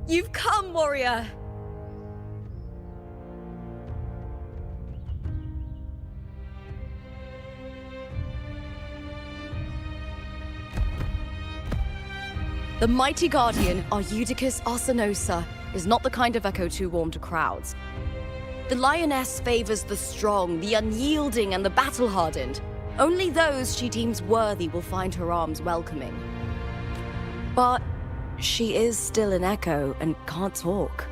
You've come, warrior! The mighty guardian, Arudicus Arsenosa, is not the kind of echo too warm to crowds. The lioness favors the strong, the unyielding, and the battle-hardened. Only those she deems worthy will find her arms welcoming. But she is still an echo and can't talk.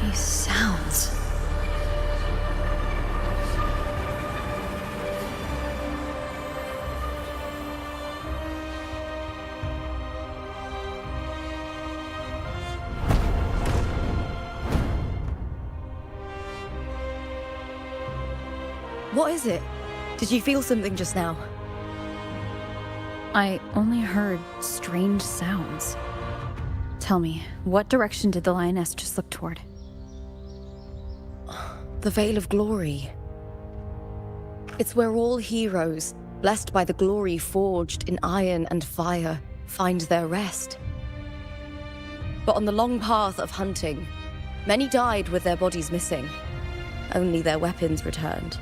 These sounds. What is it? Did you feel something just now? I only heard strange sounds. Tell me, what direction did the lioness just look toward? The Veil of Glory. It's where all heroes, blessed by the glory forged in iron and fire, find their rest. But on the long path of hunting, many died with their bodies missing. Only their weapons returned.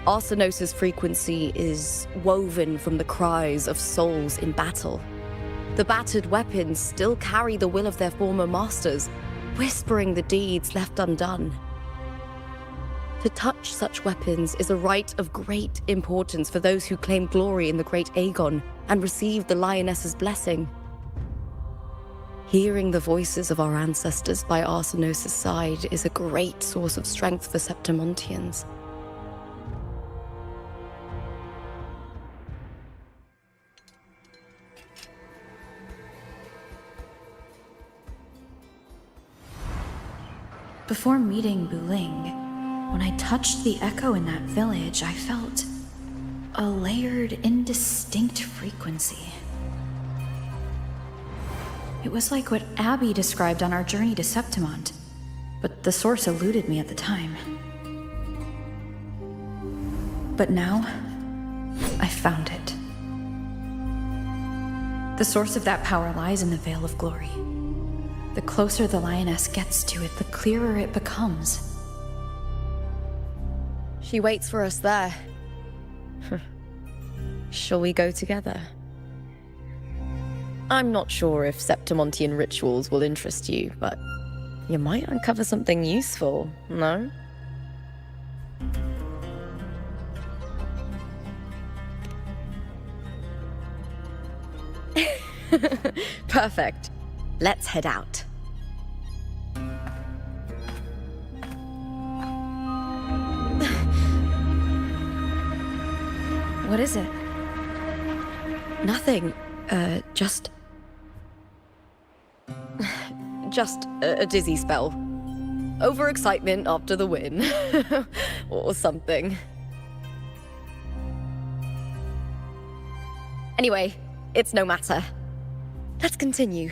Arsenosa's frequency is woven from the cries of souls in battle. The battered weapons still carry the will of their former masters, whispering the deeds left undone. To touch such weapons is a rite of great importance for those who claim glory in the great Aegon and receive the lioness's blessing. Hearing the voices of our ancestors by Arsenosa's side is a great source of strength for Septimontians. Before meeting Buling, when I touched the echo in that village, I felt a layered, indistinct frequency. It was like what Abby described on our journey to Septimont, but the source eluded me at the time. But now, I found it. The source of that power lies in the Veil of Glory. The closer the lioness gets to it, the clearer it becomes. She waits for us there. Shall we go together? I'm not sure if Septimontian rituals will interest you, but you might uncover something useful, no? Perfect. Let's head out. What is it? Nothing. Just a dizzy spell. Overexcitement after the win. Or something. Anyway, it's no matter. Let's continue.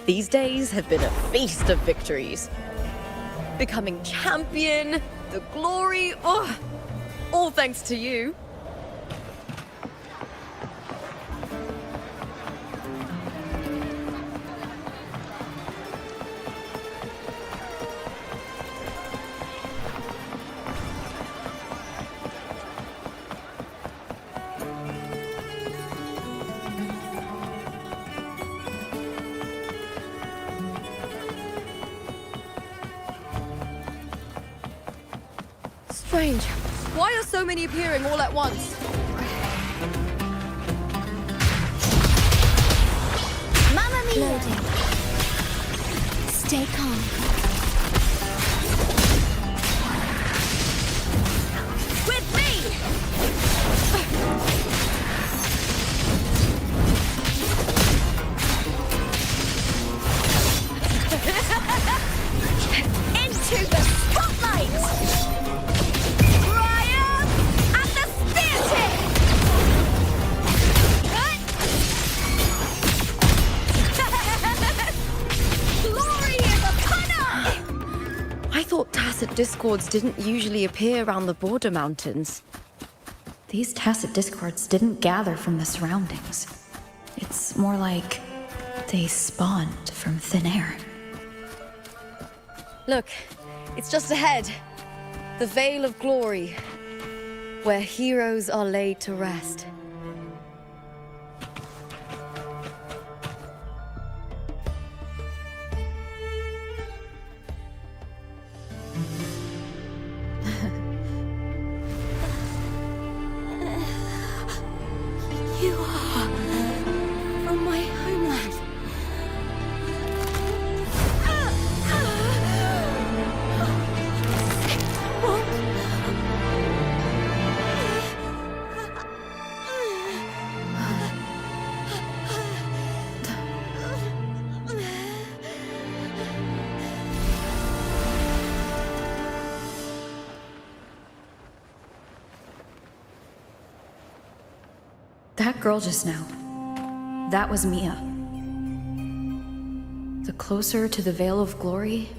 These days have been a feast of victories. Becoming champion, the glory, oh, all thanks to you. Strange. Why are so many appearing all at once? Mamma mia! Loading. Stay calm. With me! discords didn't usually appear around the border mountains. These tacit discords didn't gather from the surroundings. It's more like they spawned from thin air. Look, it's just ahead. The Veil of Glory, where heroes are laid to rest. You are from my homeland. That girl just now, that was Mia. The closer to the Veil of Glory,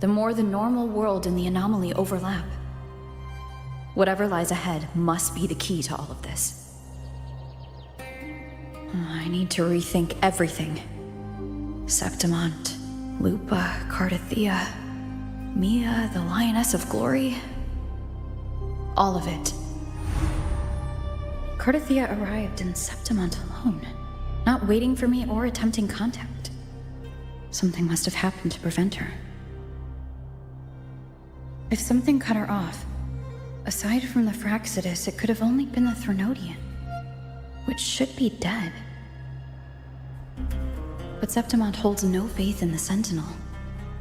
the more the normal world and the anomaly overlap. Whatever lies ahead must be the key to all of this. I need to rethink everything. Septimont, Lupa, Cardathea, Mia, the Lioness of Glory. All of it. Cardathea arrived in Septimont alone, not waiting for me or attempting contact. Something must have happened to prevent her. If something cut her off, aside from the Fraxidus, it could have only been the Threnodian, which should be dead. But Septimont holds no faith in the Sentinel,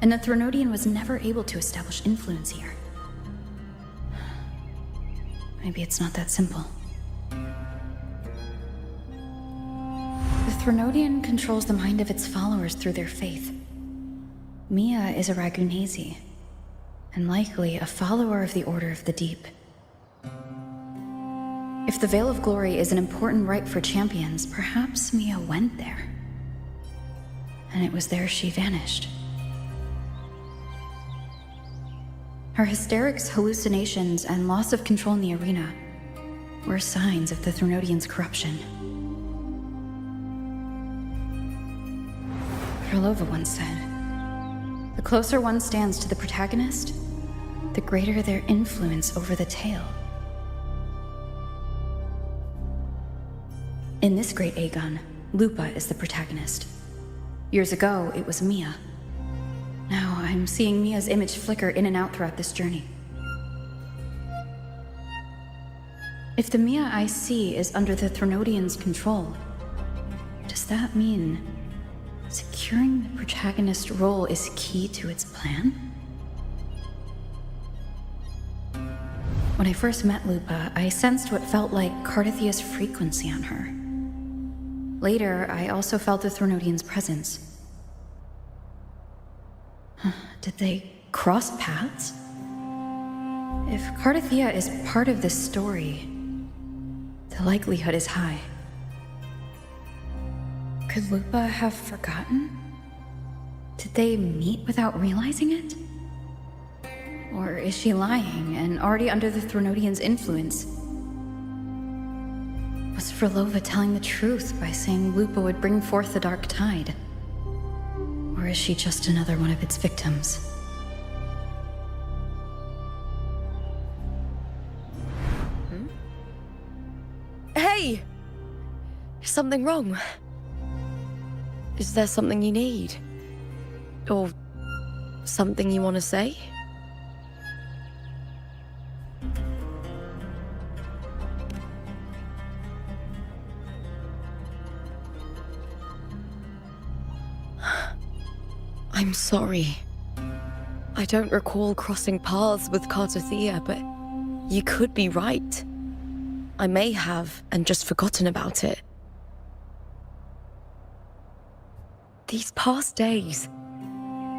and the Threnodian was never able to establish influence here. Maybe it's not that simple. The Threnodian controls the mind of its followers through their faith. Mia is a Ragunasi, and likely a follower of the Order of the Deep. If the Veil of Glory is an important rite for champions, perhaps Mia went there. And it was there she vanished. Her hysterics, hallucinations, and loss of control in the arena were signs of the Threnodian's corruption. Krylova once said, "The closer one stands to the protagonist, the greater their influence over the tale." In this great Aegon, Lupa is the protagonist. Years ago, it was Mia. Now I'm seeing Mia's image flicker in and out throughout this journey. If the Mia I see is under the Threnodian's control, does that mean securing the protagonist role is key to its plan? When I first met Lupa, I sensed what felt like Cardathea's frequency on her. Later, I also felt the Threnodian's presence. Did they cross paths? If Cardathea is part of this story, the likelihood is high. Could Lupa have forgotten? Did they meet without realizing it? Or is she lying and already under the Threnodian's influence? Was Krylova telling the truth by saying Lupa would bring forth the Dark Tide? Or is she just another one of its victims? Hey! Is something wrong? Is there something you need? Or something you want to say? I'm sorry. I don't recall crossing paths with Cardathea, but you could be right. I may have, and just forgotten about it. These past days,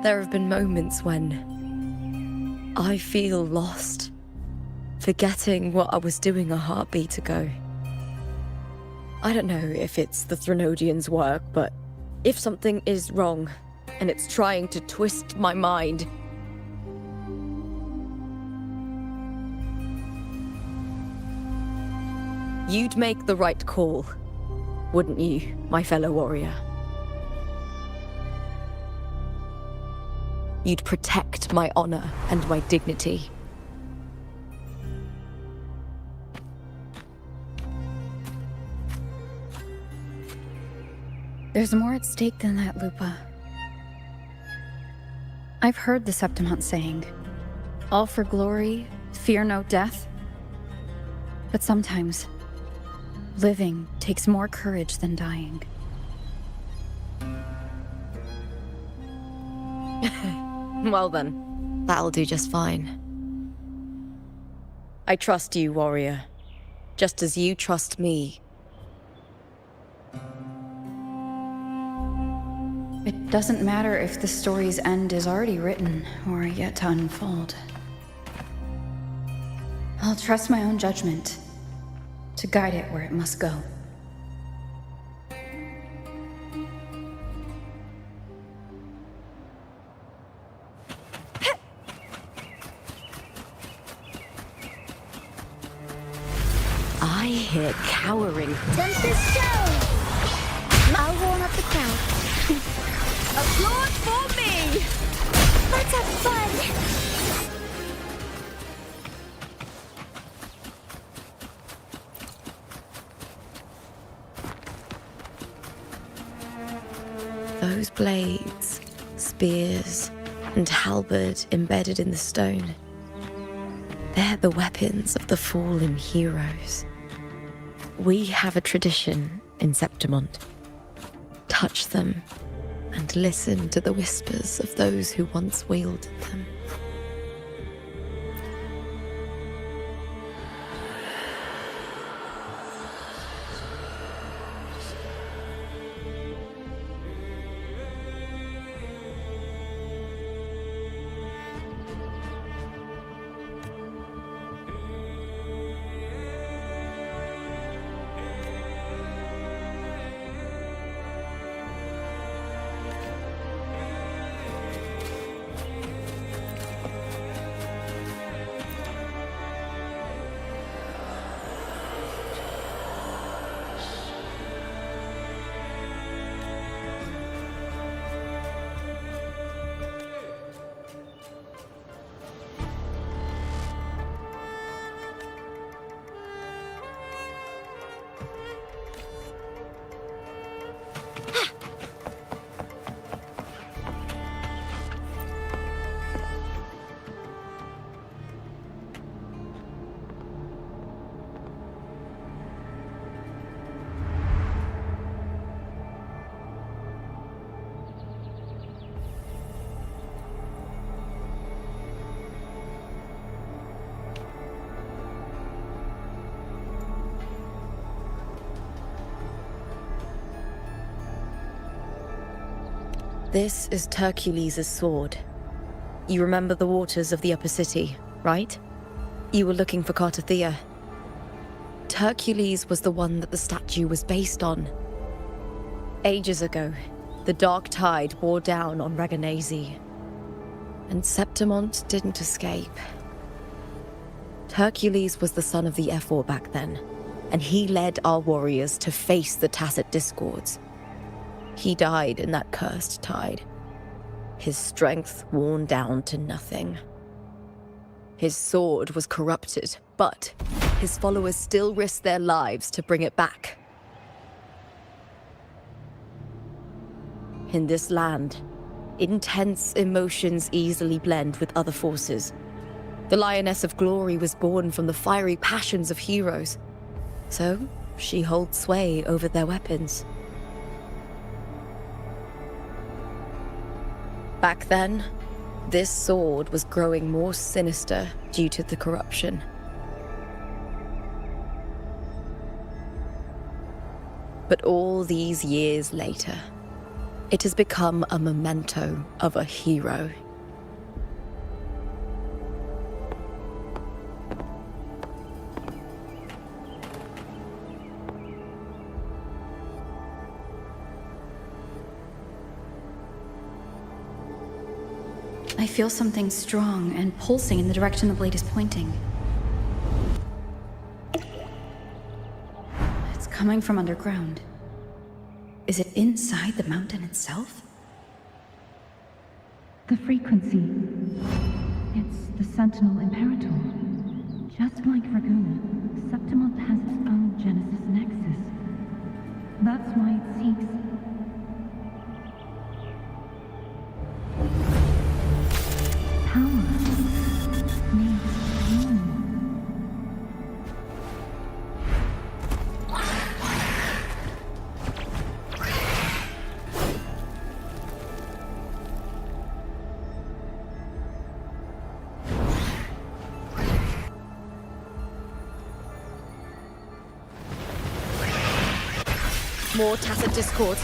there have been moments when I feel lost, forgetting what I was doing a heartbeat ago. I don't know if it's the Threnodian's work, but if something is wrong, and it's trying to twist my mind, You'd make the right call, wouldn't you, my fellow warrior? You'd protect my honor and my dignity. There's more at stake than that, Lupa. I've heard the Septimont saying, all for glory, fear no death. But sometimes, living takes more courage than dying. Well then, that'll do just fine. I trust you, warrior, just as you trust me. It doesn't matter if the story's end is already written or yet to unfold. I'll trust my own judgment to guide it where it must go. I hear cowering. Tempest show! I'll warm up the crowd. Applaud for me! Let's have fun! Those blades, spears, and halberd embedded in the stone. They're the weapons of the fallen heroes. We have a tradition in Septimont. Touch them and listen to the whispers of those who once wielded them. This is Hercules' sword. You remember the waters of the upper city, right? You were looking for Cartathea. Hercules was the one that the statue was based on. Ages ago, the dark tide bore down on Reganese, and Septimont didn't escape. Hercules was the son of the Ephor back then, and he led our warriors to face the Tacit Discords. He died in that cursed tide, his strength worn down to nothing. His sword was corrupted, but his followers still risked their lives to bring it back. In this land, intense emotions easily blend with other forces. The Lioness of Glory was born from the fiery passions of heroes, so she holds sway over their weapons. Back then, this sword was growing more sinister due to the corruption. But all these years later, it has become a memento of a hero. I feel something strong and pulsing in the direction the blade is pointing. coming from underground. Is it inside the mountain itself? The frequency. It's the Sentinel Imperator. Just like Raguna, Septimont has its own Genesis Nexus. That's why it seeks... power. Needs pain. More tacit discord,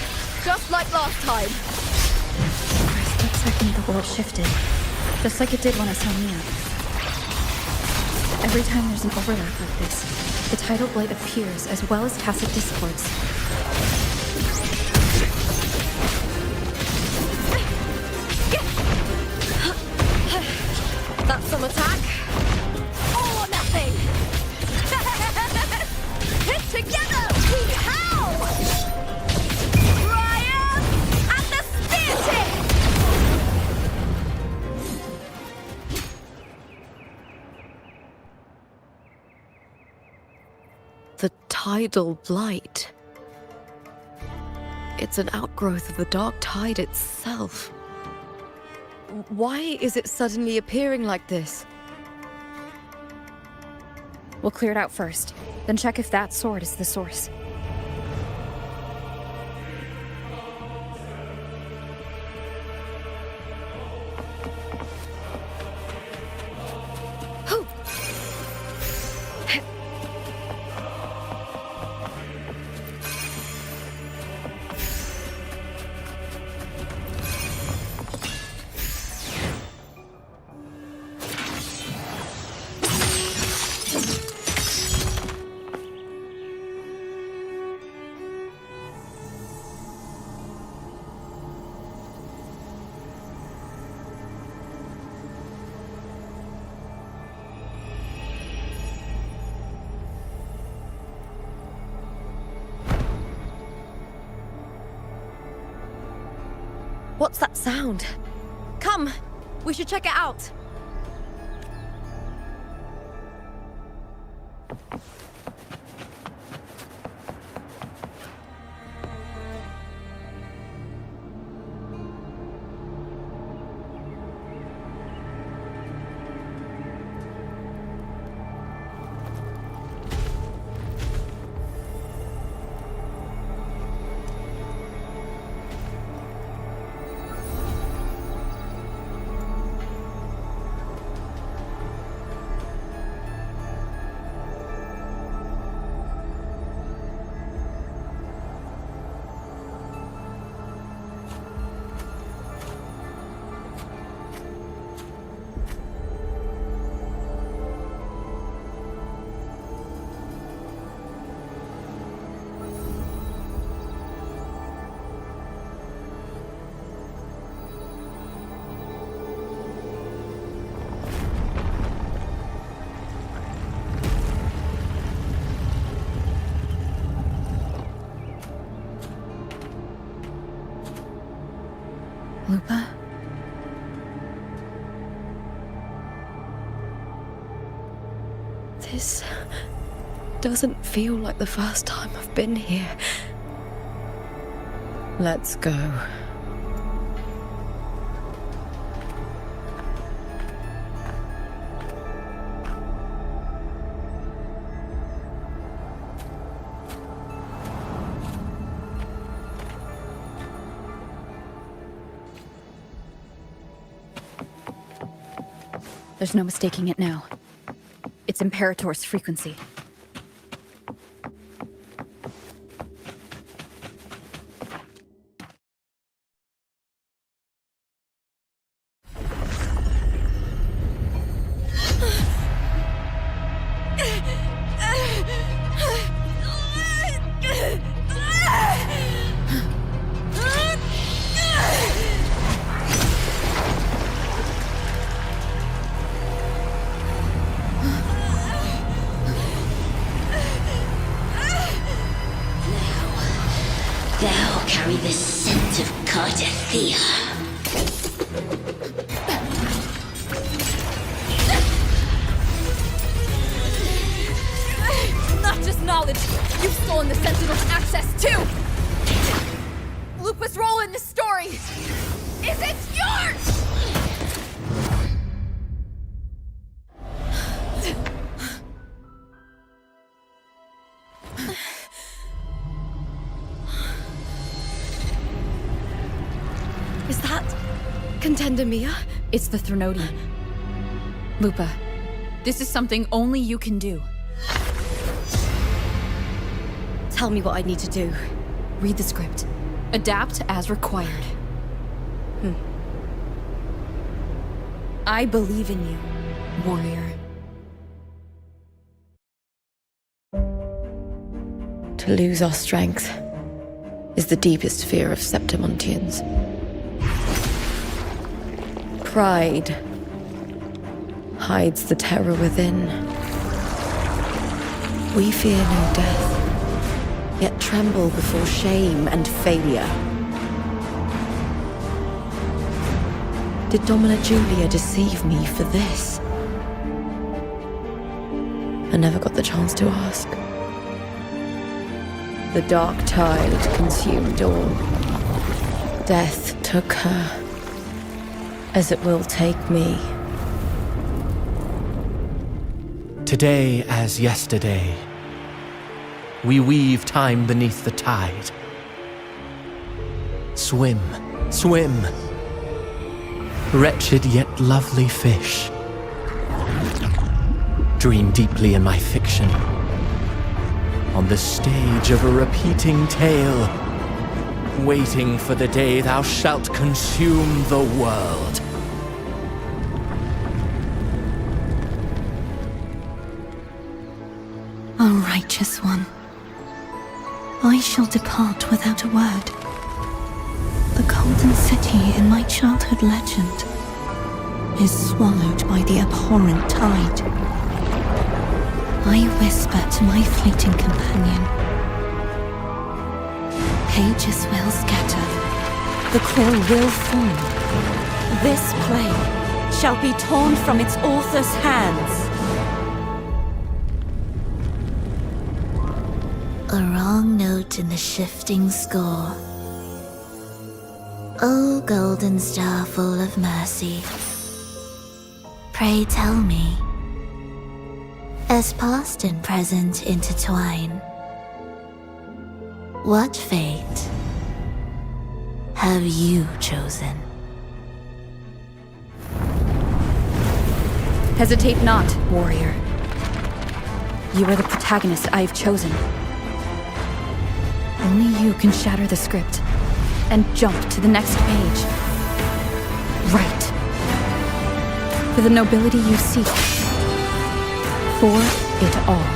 just like last time. For a split second, the world shifted. Just like it did when I saw Mia. Every time there's an overlap like this, the tidal blight appears as well as tacit discords. That's some attack. All or nothing. Together we howl! Ryan and the spear tip! The tidal blight. It's an outgrowth of the dark tide itself. Why is it suddenly appearing like this? We'll clear it out first, then check if that sword is the source. What's that sound? Come, we should check it out. Lupa? This doesn't feel like the first time I've been here. Let's go. There's no mistaking it now. It's Imperator's frequency. carry the scent of Cardathia. Not just knowledge, you've stolen the Sentinel's access too! Lupa's role in this story isn't yours! Is that Contender Mia? It's the Threnodian. Lupa, this is something only you can do. Tell me what I need to do. Read the script. Adapt as required. I believe in you, Warrior. To lose our strength is the deepest fear of Septimontians. Pride hides the terror within. We fear no death, yet tremble before shame and failure. Did Domina Julia deceive me for this? I never got the chance to ask. The dark tide consumed all. Death took her, as it will take me. Today as yesterday, we weave time beneath the tide. Swim, swim, wretched yet lovely fish. Dream deeply in my fiction, on the stage of a repeating tale, waiting for the day thou shalt consume the world. O righteous one, I shall depart without a word. The golden city in my childhood legend is swallowed by the abhorrent tide. I whisper to my fleeting companion. Pages will scatter, the quill will form. This play shall be torn from its author's hands. A wrong note in the shifting score. O golden star full of mercy, pray tell me, as past and present intertwine, what fate have you chosen? Hesitate not, warrior. You are the protagonist I have chosen. Only you can shatter the script and jump to the next page. Right. For the nobility you seek. For it all.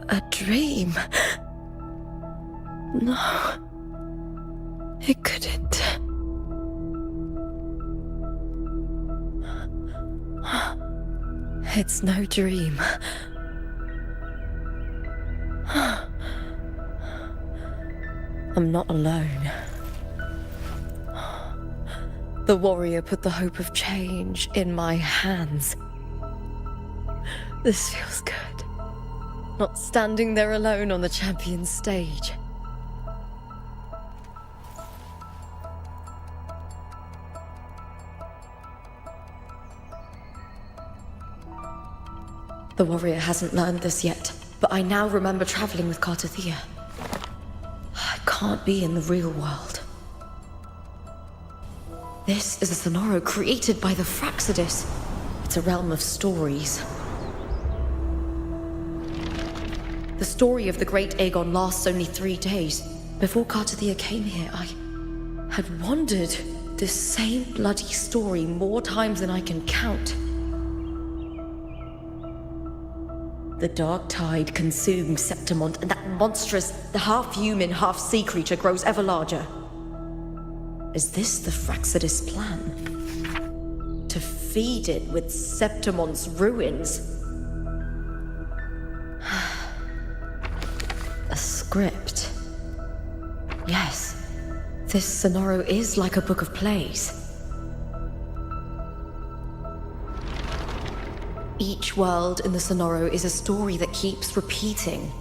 A dream? No. It couldn't. It's no dream. I'm not alone. The warrior put the hope of change in my hands. This feels good. Not standing there alone on the champion's stage. The warrior hasn't learned this yet, but I now remember traveling with Cardathia. I can't be in the real world. This is a Sonoro created by the Fraxidus. It's a realm of stories. The story of the Great Aegon lasts only 3 days. Before Cartathea came here, I had wandered this same bloody story more times than I can count. The dark tide consumes Septimont, and that monstrous, half-human, half-sea creature grows ever larger. Is this the Fraxidus plan? To feed it with Septimont's ruins? A script. Yes, this Sonoro is like a book of plays. Each world in the Sonoro is a story that keeps repeating,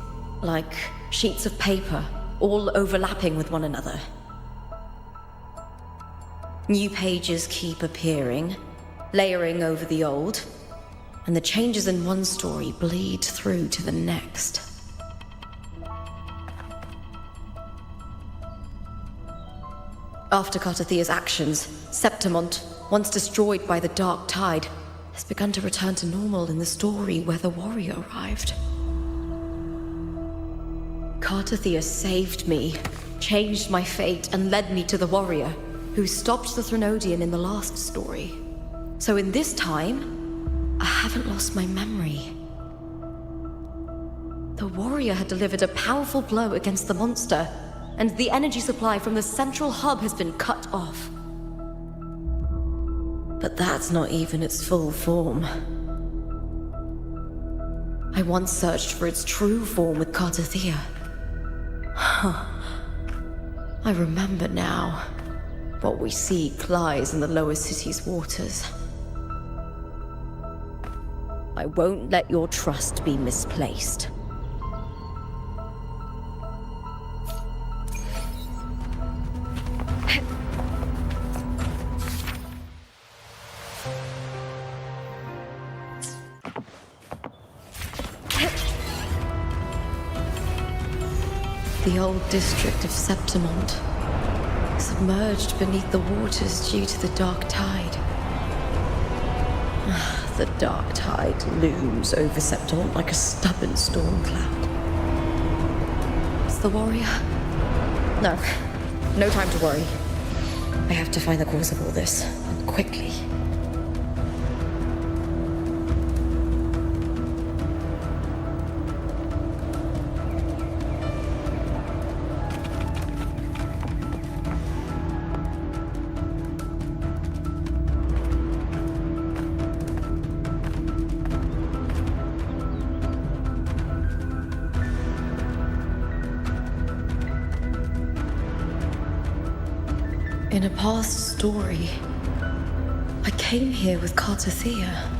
like sheets of paper, all overlapping with one another. New pages keep appearing, layering over the old, and the changes in one story bleed through to the next. After Cartathea's actions, Septimont, once destroyed by the dark tide, has begun to return to normal in the story where the warrior arrived. Cartathea saved me, changed my fate, and led me to the warrior, who stopped the Threnodian in the last story. So in this time, I haven't lost my memory. The warrior had delivered a powerful blow against the monster, and the energy supply from the central hub has been cut off. But that's not even its full form. I once searched for its true form with Cartathea. I remember now. What we seek lies in the lower city's waters. I won't let your trust be misplaced. The old district of Septimont, submerged beneath the waters due to the dark tide. The dark tide looms over Septimont like a stubborn storm cloud. It's the warrior? No. No time to worry. I have to find the cause of all this, and quickly. In a past story, I came here with Cartathea.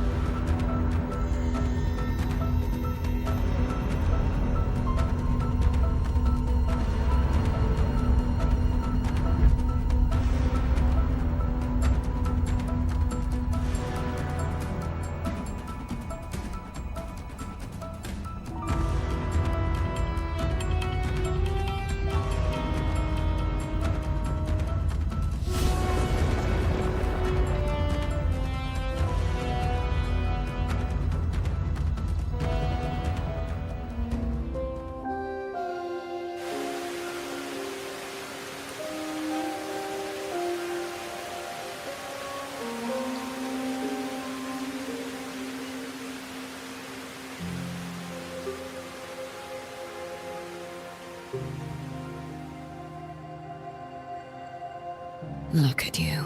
Look at you.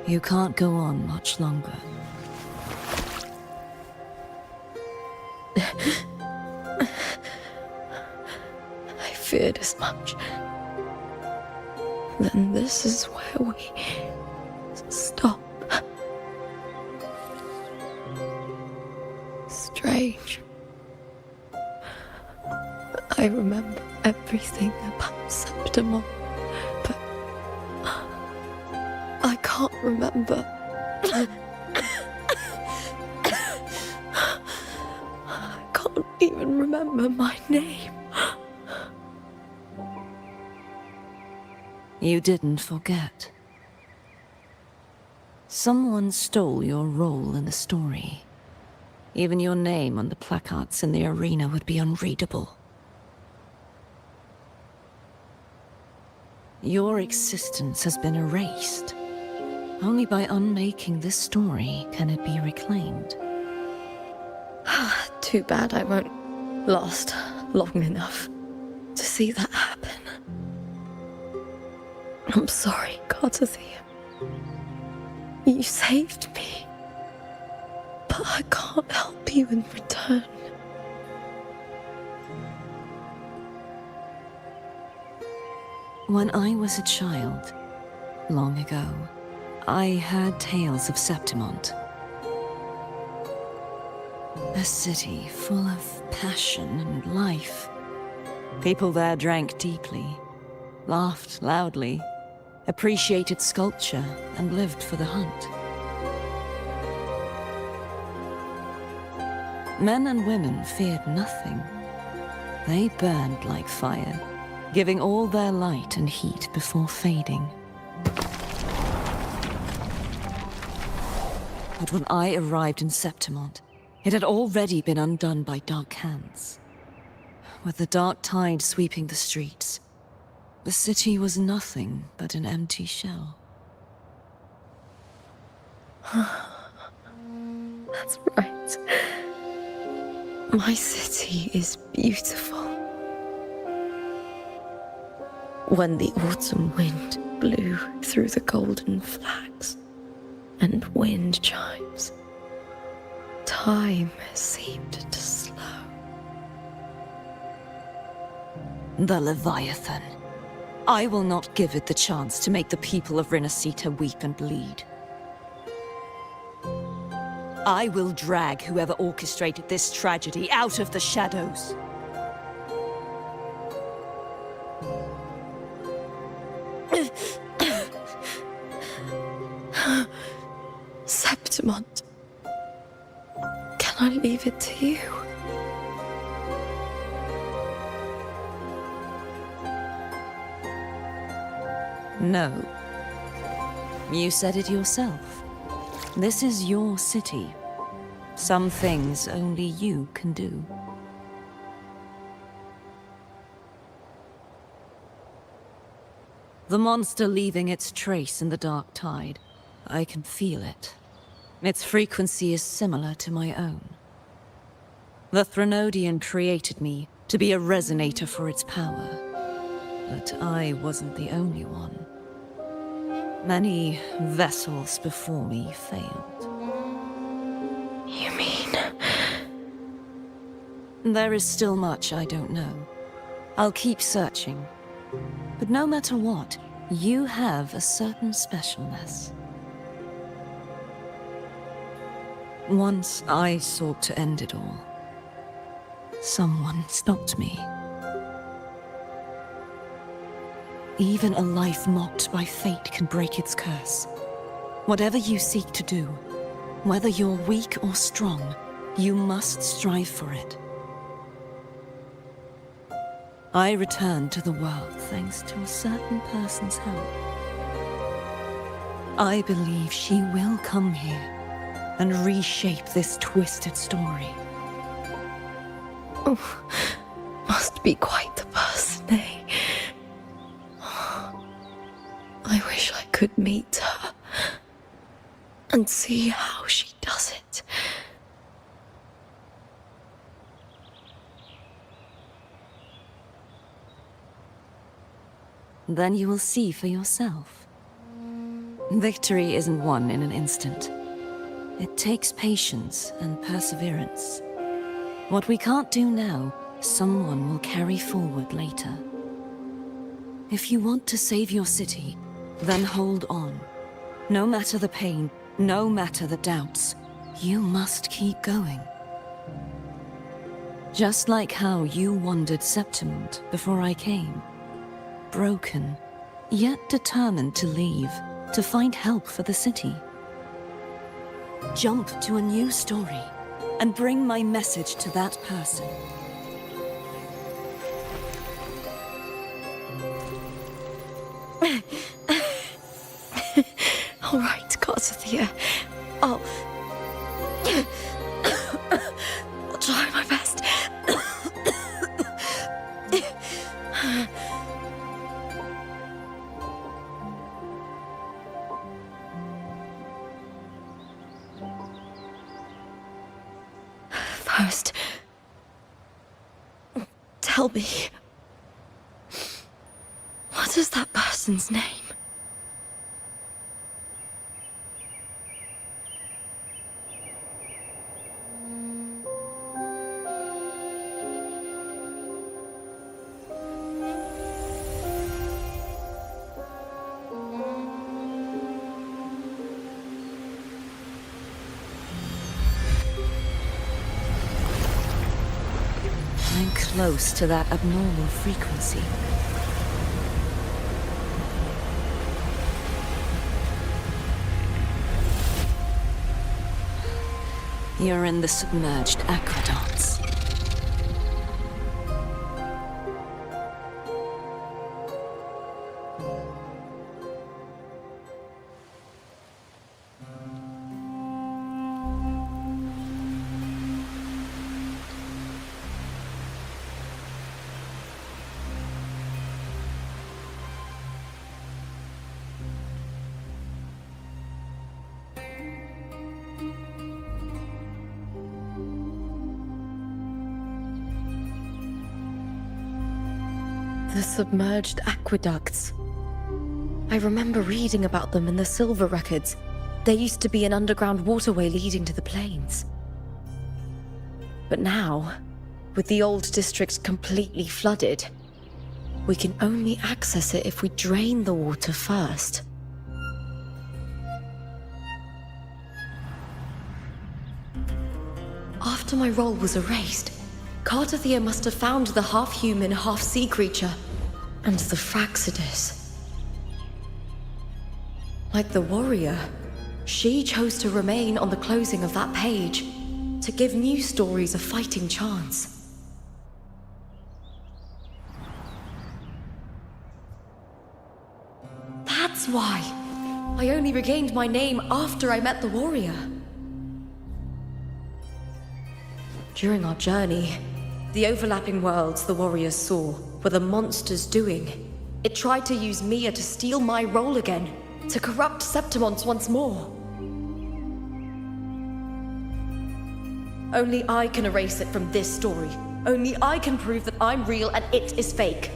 You can't go on much longer. I feared as much. Then this is where we stop. Strange. I remember everything about Septimont, but I can't remember. I can't even remember my name. You didn't forget. Someone stole your role in the story. Even your name on the placards in the arena would be unreadable. Your existence has been erased. Only by unmaking this story can it be reclaimed. Too bad I won't last long enough to see that happen. I'm sorry, Cartathea. You saved me. But I can't help you in return. When I was a child, long ago, I heard tales of Septimont. A city full of passion and life. People there drank deeply, laughed loudly, appreciated sculpture, and lived for the hunt. Men and women feared nothing. They burned like fire, giving all their light and heat before fading. But when I arrived in Septimont, it had already been undone by dark hands. With the dark tide sweeping the streets, the city was nothing but an empty shell. That's right. My city is beautiful. When the autumn wind blew through the golden flags and wind chimes, time seemed to slow. The Leviathan. I will not give it the chance to make the people of Rinascita weep and bleed. I will drag whoever orchestrated this tragedy out of the shadows. Septimont, can I leave it to you? No. You said it yourself. This is your city. Some things only you can do. The monster leaving its trace in the dark tide. I can feel it. Its frequency is similar to my own. The Threnodian created me to be a resonator for its power. But I wasn't the only one. Many vessels before me failed. You mean? There is still much I don't know. I'll keep searching. But no matter what, you have a certain specialness. Once I sought to end it all. Someone stopped me. Even a life mocked by fate can break its curse. Whatever you seek to do, whether you're weak or strong, you must strive for it. I returned to the world thanks to a certain person's help. I believe she will come here and reshape this twisted story. Oh, must be quite the person, eh? I wish I could meet her and see how she does it. Then you will see for yourself. Victory isn't won in an instant. It takes patience and perseverance. What we can't do now, someone will carry forward later. If you want to save your city, then hold on. No matter the pain, no matter the doubts, you must keep going. Just like how you wandered Septimont before I came. Broken, yet determined to leave, to find help for the city. Jump to a new story, and bring my message to that person. All right, Cartathea. I'll Tell me, what is that person's name? I'm close to that abnormal frequency. You're in the submerged aqueducts. The submerged aqueducts. I remember reading about them in the Silver records. There used to be an underground waterway leading to the plains. But now, with the old district completely flooded, we can only access it if we drain the water first. After my role was erased, Cartathea must have found the half-human, half-sea creature, and the Fraxidus. Like the warrior, she chose to remain on the closing of that page, to give new stories a fighting chance. That's why I only regained my name after I met the warrior. During our journey, the overlapping worlds the warriors saw were the monsters doing. It tried to use Mia to steal my role again, to corrupt Septimons once more. Only I can erase it from this story. Only I can prove that I'm real and it is fake.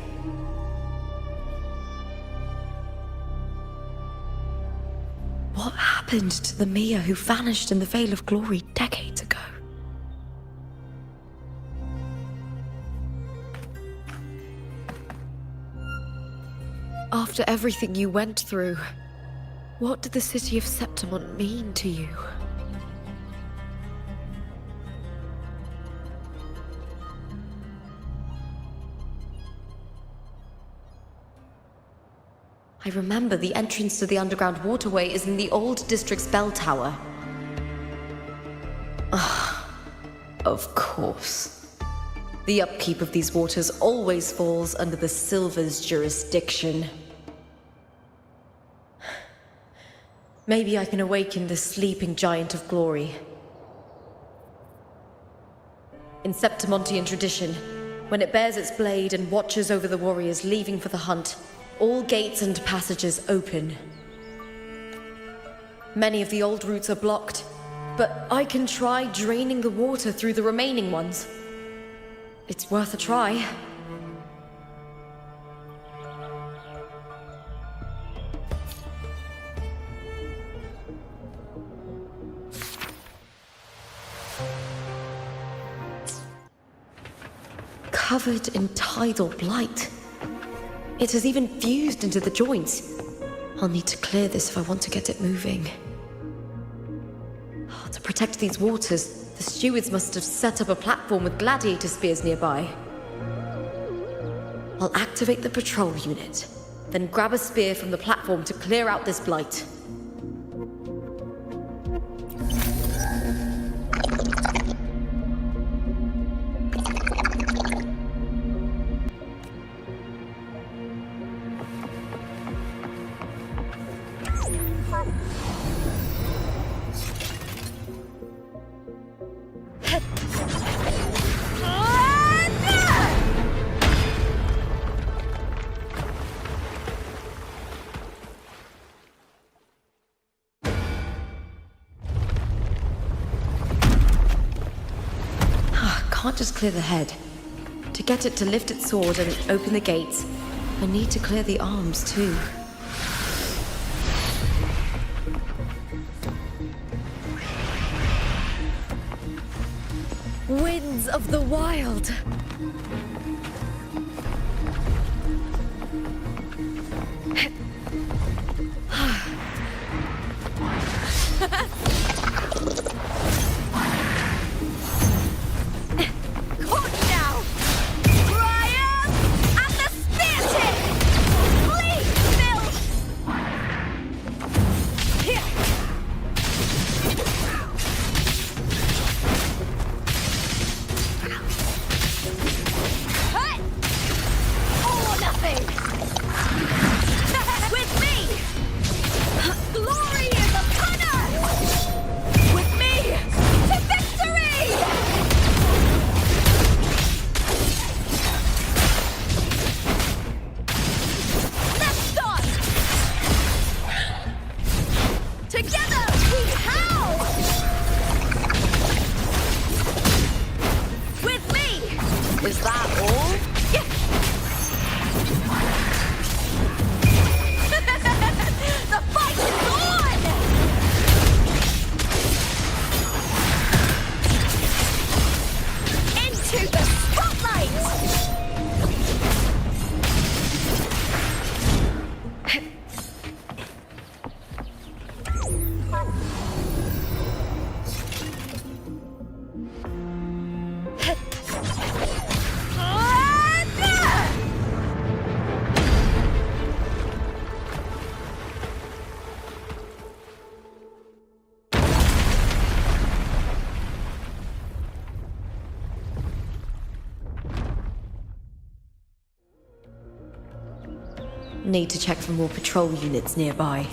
What happened to the Mia who vanished in the Veil of Glory decades ago? After everything you went through, what did the city of Septimon mean to you? I remember the entrance to the underground waterway is in the old district's bell tower. Of course. The upkeep of these waters always falls under the Silver's jurisdiction. Maybe I can awaken the sleeping giant of glory. In Septimontian tradition, when it bears its blade and watches over the warriors leaving for the hunt, all gates and passages open. Many of the old routes are blocked, but I can try draining the water through the remaining ones. It's worth a try. Covered in tidal blight. It has even fused into the joints. I'll need to clear this if I want to get it moving. To protect these waters, the stewards must have set up a platform with gladiator spears nearby. I'll activate the patrol unit, then grab a spear from the platform to clear out this blight. Can't just clear the head. To get it to lift its sword and open the gates, I need to clear the arms too. Winds of the wild! Is that all? Yeah. The fight is on! Into the spotlight! Need to check for more patrol units nearby.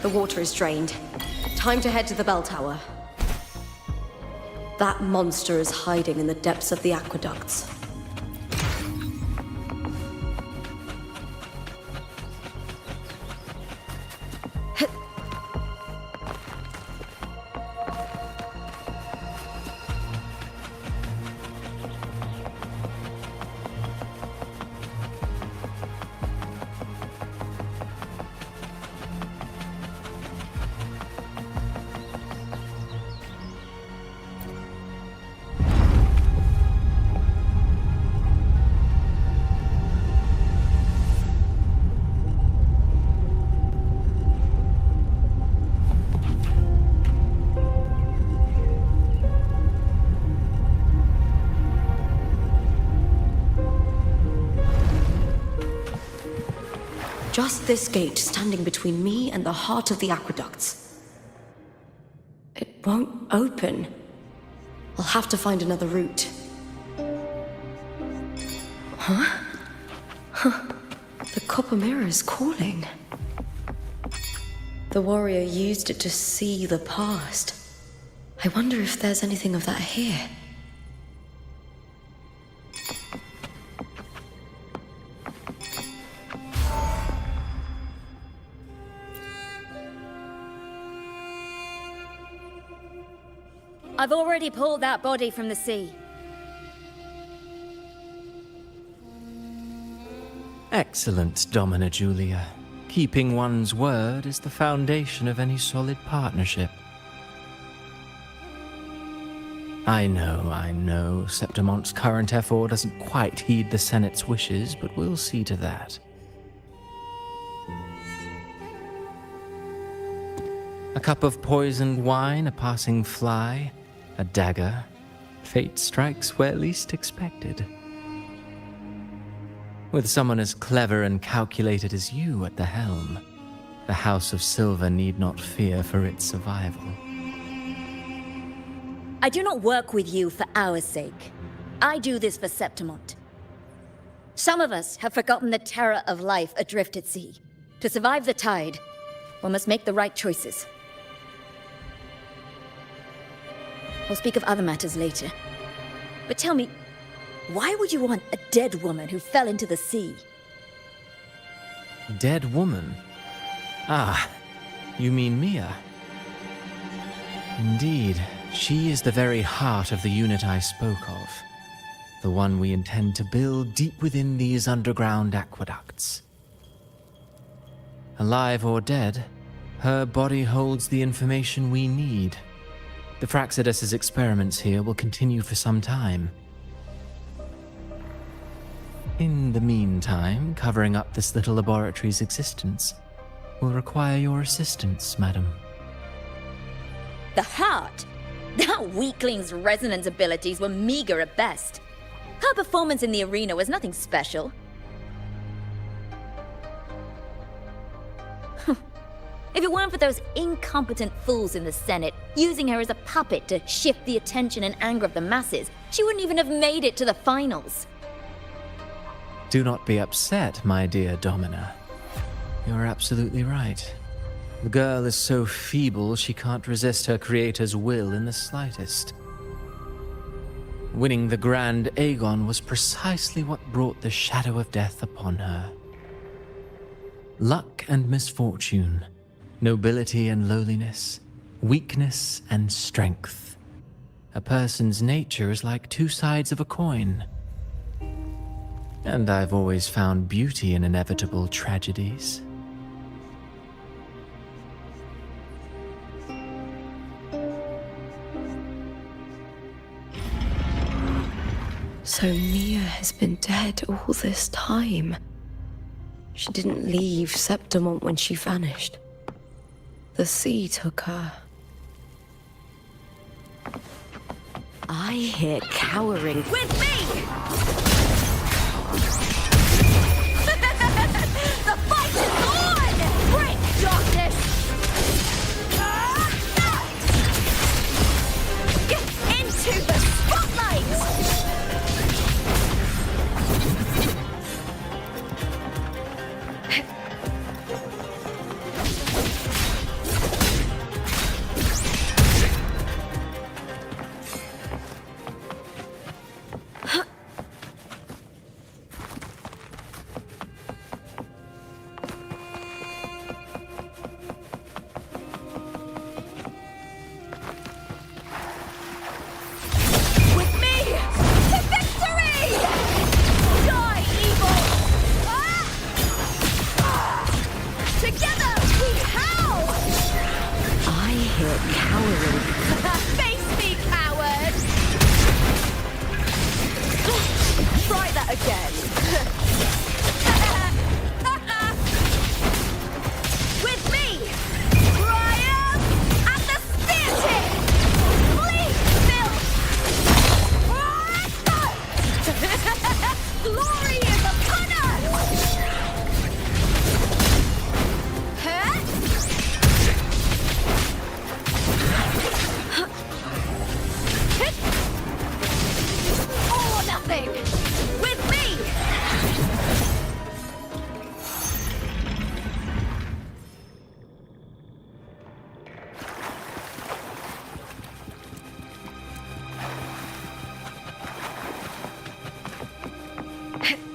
The water is drained. Time to head to the bell tower. That monster is hiding in the depths of the aqueducts. Just this gate standing between me and the heart of the aqueducts. It won't open. I'll have to find another route. Huh? The copper mirror is calling. The warrior used it to see the past. I wonder if there's anything of that here. I've already pulled that body from the sea. Excellent, Domina Julia. Keeping one's word is the foundation of any solid partnership. I know, Septimonte's current effort doesn't quite heed the Senate's wishes, but we'll see to that. A cup of poisoned wine, a passing fly, a dagger. Fate strikes where least expected. With someone as clever and calculated as you at the helm, the House of Silver need not fear for its survival. I do not work with you for our sake. I do this for Septimont. Some of us have forgotten the terror of life adrift at sea. To survive the tide, one must make the right choices. We'll speak of other matters later. But tell me, why would you want a dead woman who fell into the sea? Dead woman? Ah, you mean Mia? Indeed, she is the very heart of the unit I spoke of. The one we intend to build deep within these underground aqueducts. Alive or dead, her body holds the information we need. The Fraxidus' experiments here will continue for some time. In the meantime, covering up this little laboratory's existence will require your assistance, madam. The heart? That weakling's resonance abilities were meager at best. Her performance in the arena was nothing special. If it weren't for those incompetent fools in the Senate, using her as a puppet to shift the attention and anger of the masses, she wouldn't even have made it to the finals. Do not be upset, my dear Domina. You're absolutely right. The girl is so feeble she can't resist her creator's will in the slightest. Winning the Grand Aegon was precisely what brought the shadow of death upon her. Luck and misfortune, nobility and lowliness, weakness and strength. A person's nature is like two sides of a coin. And I've always found beauty in inevitable tragedies. So Mia has been dead all this time. She didn't leave Septimont when she vanished. The sea took her. I hear cowering. With me! The fight is on! Break darkness! Get into the spotlight!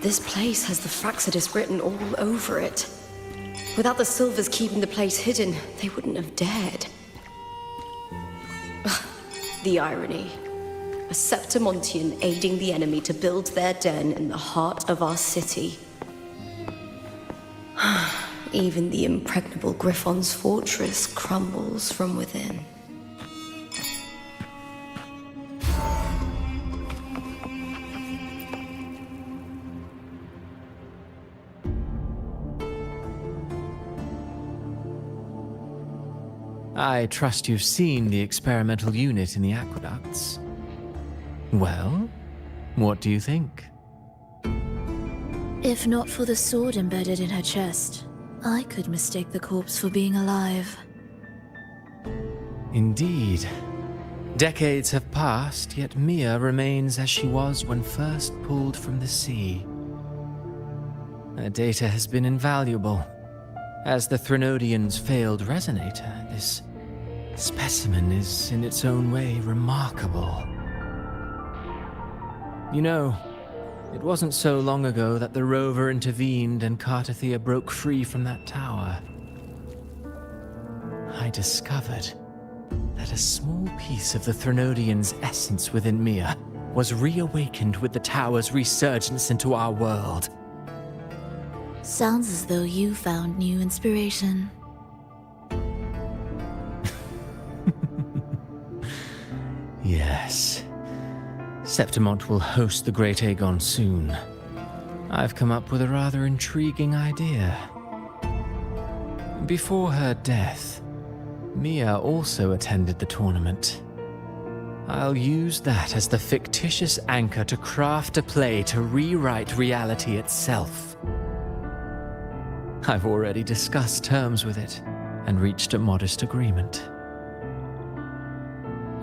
This place has the Fraxidus written all over it. Without the Silvers keeping the place hidden, they wouldn't have dared. Ugh, the irony. A Septimontian aiding the enemy to build their den in the heart of our city. Even the impregnable Griffon's fortress crumbles from within. I trust you've seen the experimental unit in the aqueducts. Well, what do you think? If not for the sword embedded in her chest, I could mistake the corpse for being alive. Indeed. Decades have passed, yet Mia remains as she was when first pulled from the sea. Her data has been invaluable. As the Threnodian's failed resonator, this specimen is in its own way remarkable. You know, it wasn't so long ago that the rover intervened and Cartathea broke free from that tower. I discovered that a small piece of the Threnodian's essence within Mia was reawakened with the tower's resurgence into our world. Sounds as though you found new inspiration. Yes. Septimont will host the Great Aegon soon. I've come up with a rather intriguing idea. Before her death, Mia also attended the tournament. I'll use that as the fictitious anchor to craft a play to rewrite reality itself. I've already discussed terms with it and reached a modest agreement.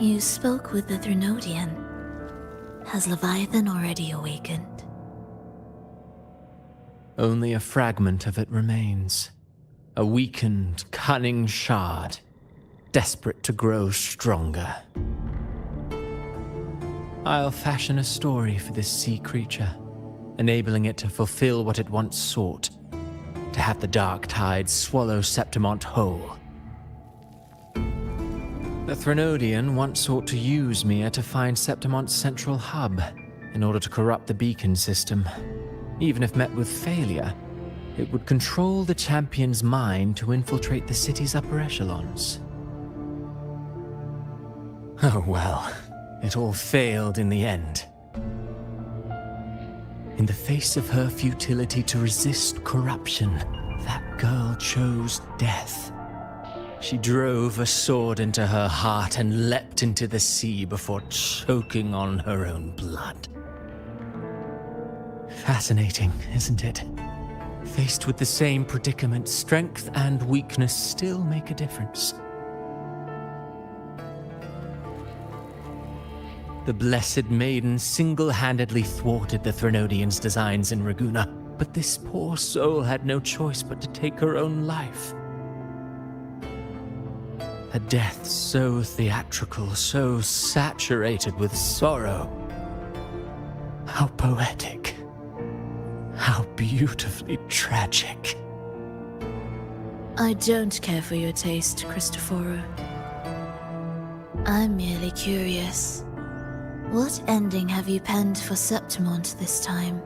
You spoke with the Threnodian. Has Leviathan already awakened? Only a fragment of it remains. A weakened, cunning shard, desperate to grow stronger. I'll fashion a story for this sea creature, enabling it to fulfill what it once sought, to have the dark tide swallow Septimont whole. The Threnodian once sought to use Mia to find Septimont's central hub in order to corrupt the beacon system. Even if met with failure, it would control the champion's mind to infiltrate the city's upper echelons. Oh well, it all failed in the end. In the face of her futility to resist corruption, that girl chose death. She drove a sword into her heart and leapt into the sea before choking on her own blood. Fascinating, isn't it? Faced with the same predicament, strength and weakness still make a difference. The Blessed Maiden single-handedly thwarted the Threnodian's designs in Raguna, but this poor soul had no choice but to take her own life. A death so theatrical, so saturated with sorrow. How poetic. How beautifully tragic. I don't care for your taste, Cristoforo. I'm merely curious. What ending have you penned for Septimont this time?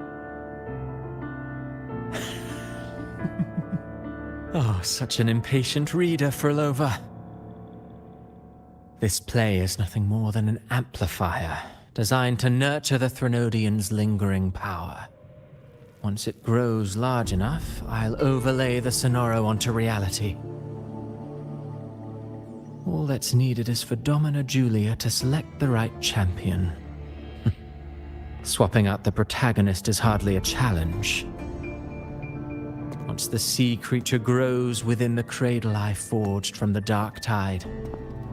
Oh, such an impatient reader, Frolova. This play is nothing more than an amplifier, designed to nurture the Threnodian's lingering power. Once it grows large enough, I'll overlay the Sonoro onto reality. All that's needed is for Domina Julia to select the right champion. Swapping out the protagonist is hardly a challenge. Once the sea creature grows within the cradle I forged from the dark tide,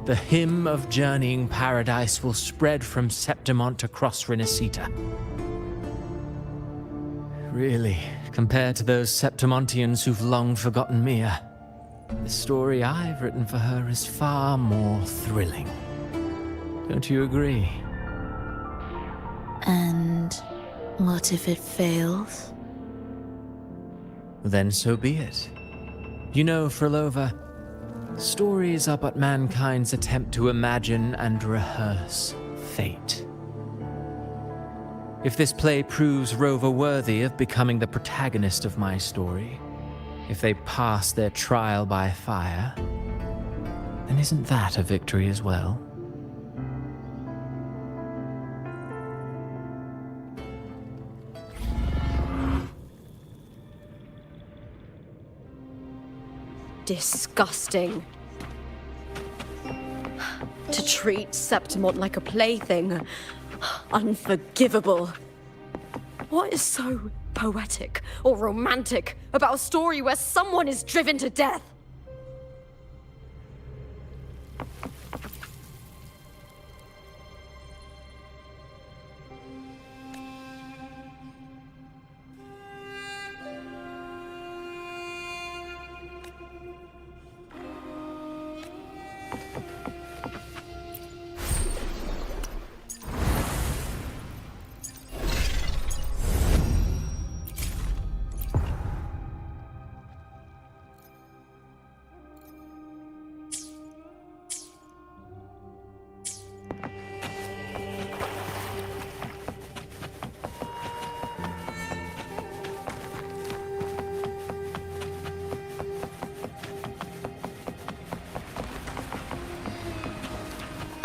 the hymn of journeying paradise will spread from Septimont across Renacita. Really, compared to those Septimontians who've long forgotten Mia, the story I've written for her is far more thrilling. Don't you agree? And what if it fails? Then so be it. You know, Frolova, stories are but mankind's attempt to imagine and rehearse fate. If this play proves Rover worthy of becoming the protagonist of my story, if they pass their trial by fire, then isn't that a victory as well? Disgusting. To treat Septimont like a plaything. Unforgivable. What is so poetic or romantic about a story where someone is driven to death?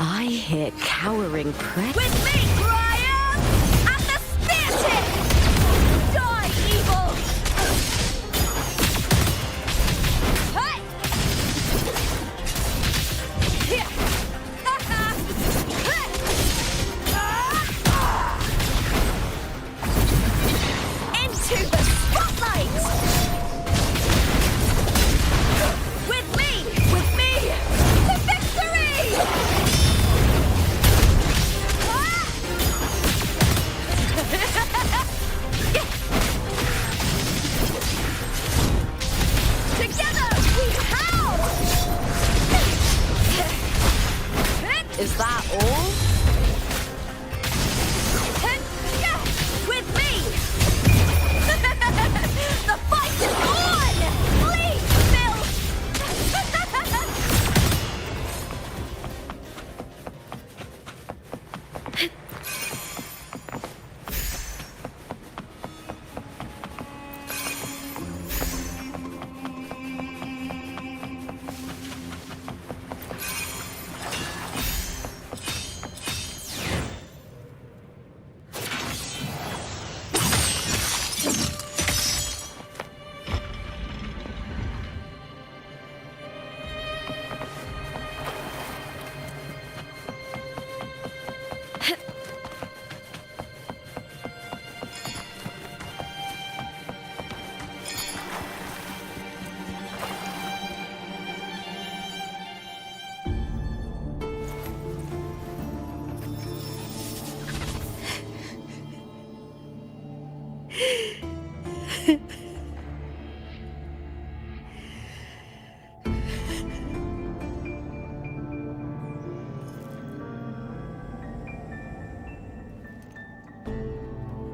I hear cowering prey. With me, Graham! And the spear tip! Die, evil! Hey! Into the spotlight! With me, to victory! Is that all? With me! The fight is on! Please, Bill!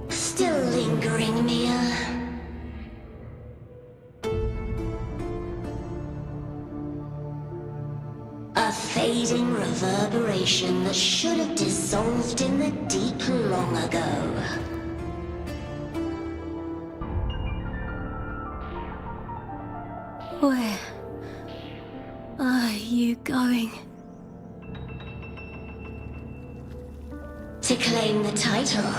Still lingering, Mia. A fading reverberation that should have dissolved in the deep long ago. Where are you going? To claim the title.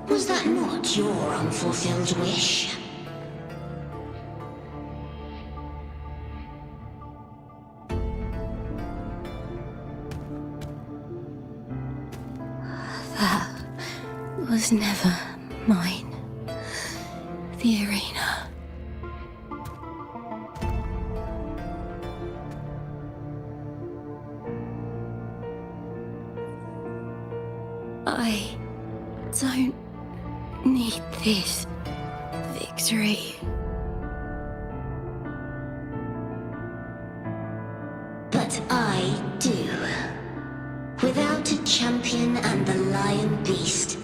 Was that not your unfulfilled wish? That was never mine. The arena. I don't need this victory. But I do. Without a champion and the lion beast,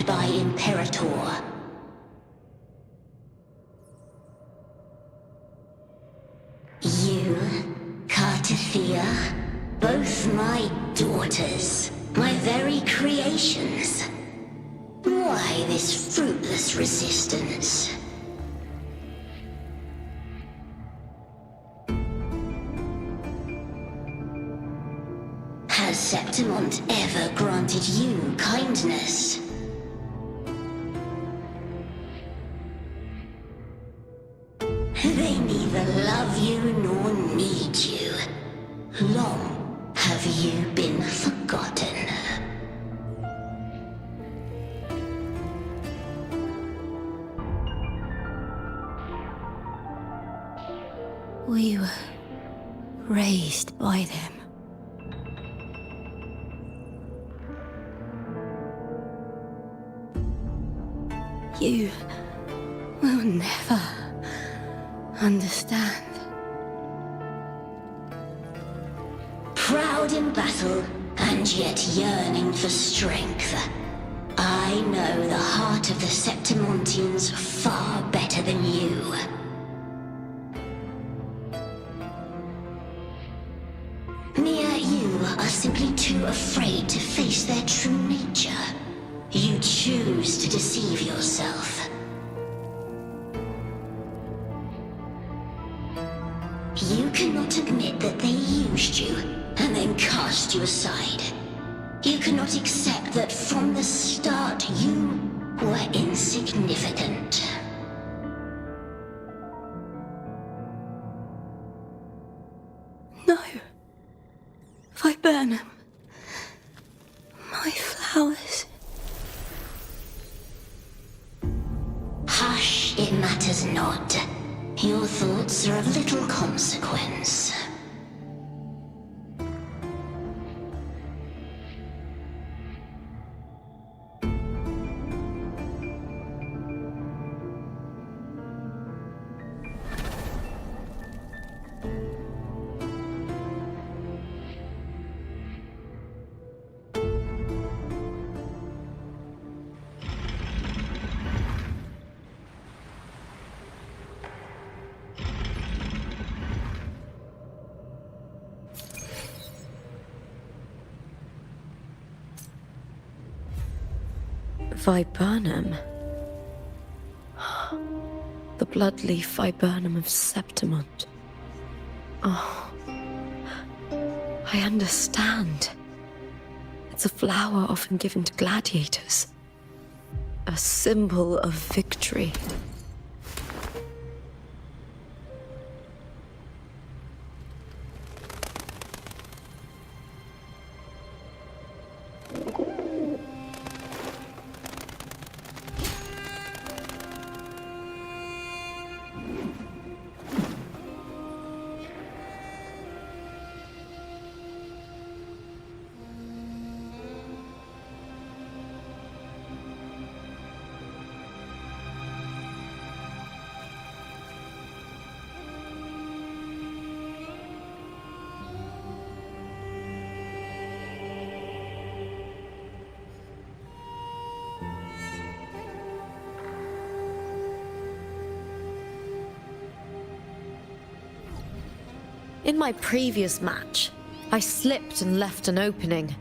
by Imperator. You, Cartathea, both my daughters, my very creations. Why this fruitless resistance? Has Septimont ever granted you kindness? They neither love you nor need you. Long have you been forgotten. We were raised by them. You will never understand. Proud in battle, and yet yearning for strength. I know the heart of the Septimontians far better than you. You are simply too afraid to face their true nature. You choose to deceive yourself. You cannot admit that they used you and then cast you aside. You cannot accept that from the start you were insignificant. No. Viburnum. My flowers. Hush, it matters not. Your thoughts are of little consequence. Viburnum. The bloodleaf viburnum of Septimont. Oh, I understand. It's a flower often given to gladiators. A symbol of victory. In my previous match, I slipped and left an opening,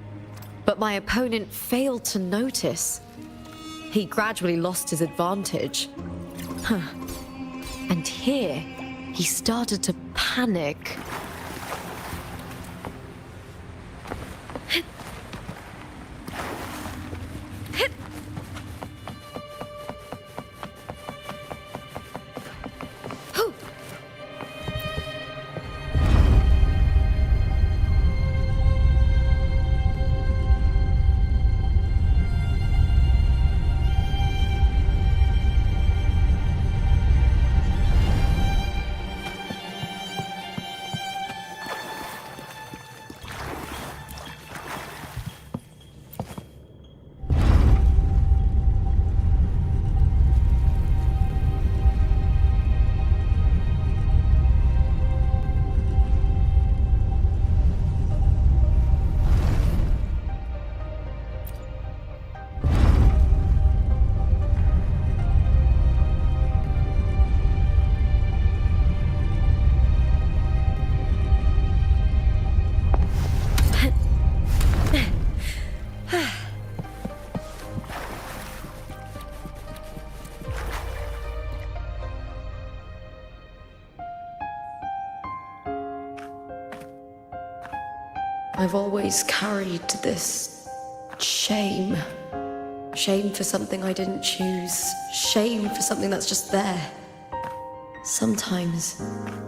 but my opponent failed to notice. He gradually lost his advantage. And here, he started to panic. I've always carried this shame. Shame for something I didn't choose. Shame for something that's just there. Sometimes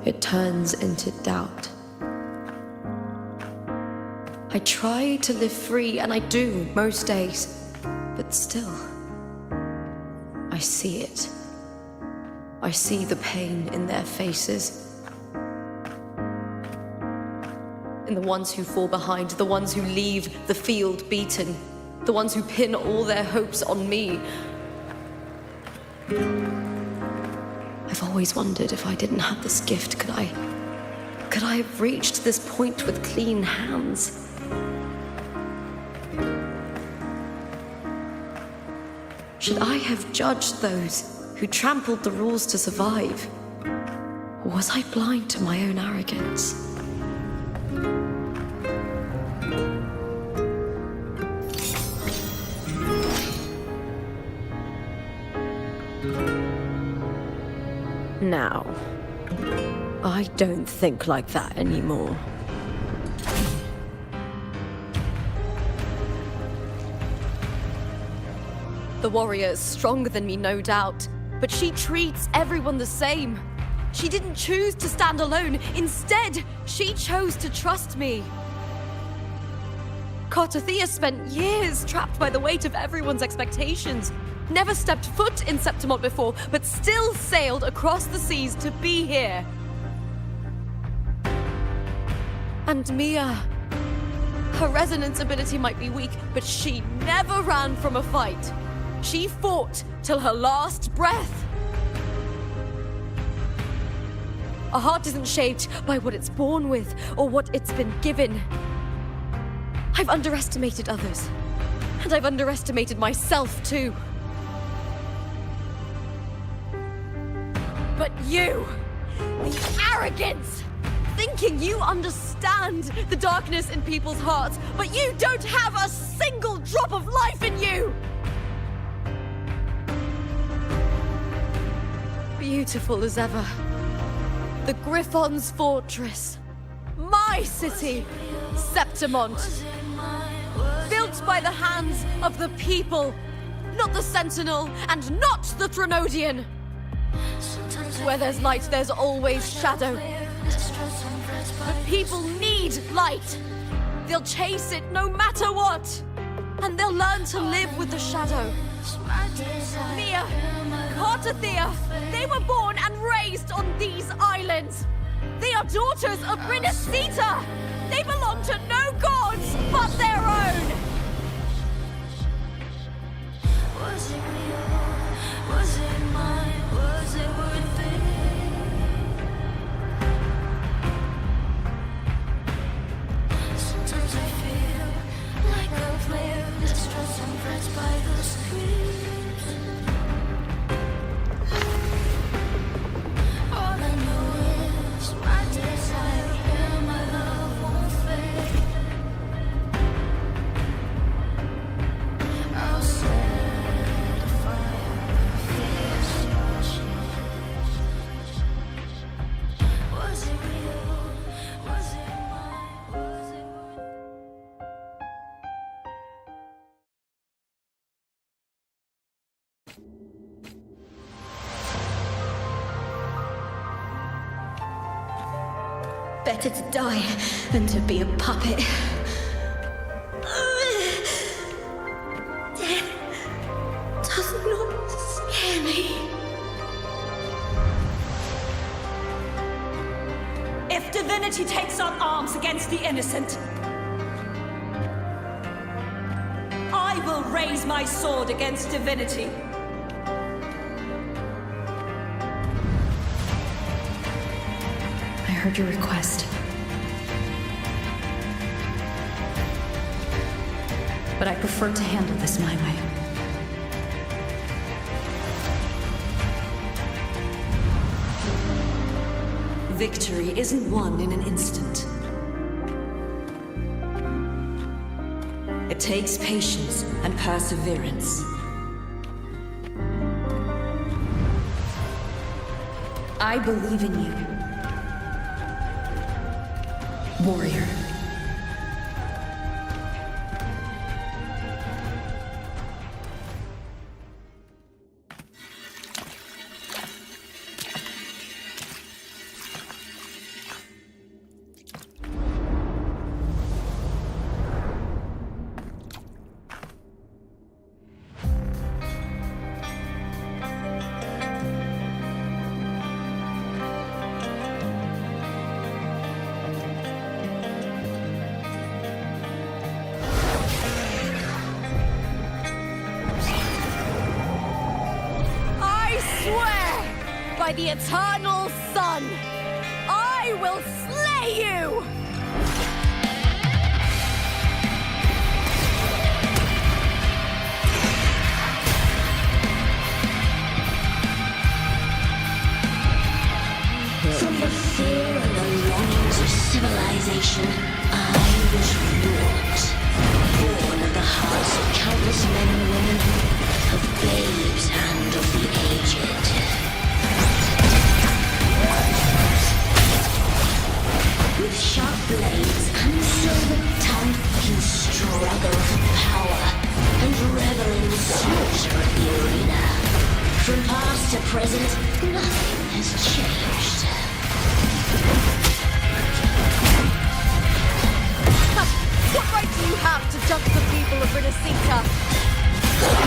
it turns into doubt. I try to live free, and I do most days, but still, I see it. I see the pain in their faces. In the ones who fall behind, the ones who leave the field beaten, the ones who pin all their hopes on me. I've always wondered if I didn't have this gift, could I have reached this point with clean hands? Should I have judged those who trampled the rules to survive? Or was I blind to my own arrogance? Now, I don't think like that anymore. The warrior is stronger than me, no doubt, but she treats everyone the same. She didn't choose to stand alone. Instead, she chose to trust me. Cartothea spent years trapped by the weight of everyone's expectations. Never stepped foot in Septimont before, but still sailed across the seas to be here. And Mia, her resonance ability might be weak, but she never ran from a fight. She fought till her last breath. A heart isn't shaped by what it's born with or what it's been given. I've underestimated others, and I've underestimated myself too. But you, the arrogance, thinking you understand the darkness in people's hearts, but you don't have a single drop of life in you! Beautiful as ever. The Griffon's fortress. My city, Septimont. Built by the hands of the people, not the Sentinel and not the Threnodian. Where there's light, there's always shadow. But people need light. They'll chase it no matter what. And they'll learn to live with the shadow. Mia, Cartothea, they were born and raised on these islands. They are daughters of Rinascita. They belong to no gods but their own. Was it real? Was it mine? Was it worth it? Sometimes I feel like a player distressed and pressed by the screams. All I know is my desire and my love won't fade. I'll set a fire fierce Was it real? Was it mine? Was it worth Better to die than to be a puppet. Death does not scare me. If divinity takes up arms against the innocent, I will raise my sword against divinity. I heard your request. But I prefer to handle this my way. Victory isn't won in an instant. It takes patience and perseverance. I believe in you, warrior. by the eternal sun! I will slay you! From the fear and the longings of civilization, I was wrought. Born of the hearts of countless men and women, of babes and of the aged. With sharp blades and silver tongue, you struggle for power and revel in the slaughter of the arena. From past to present, nothing has changed. What right do you have to judge the people of Renacita?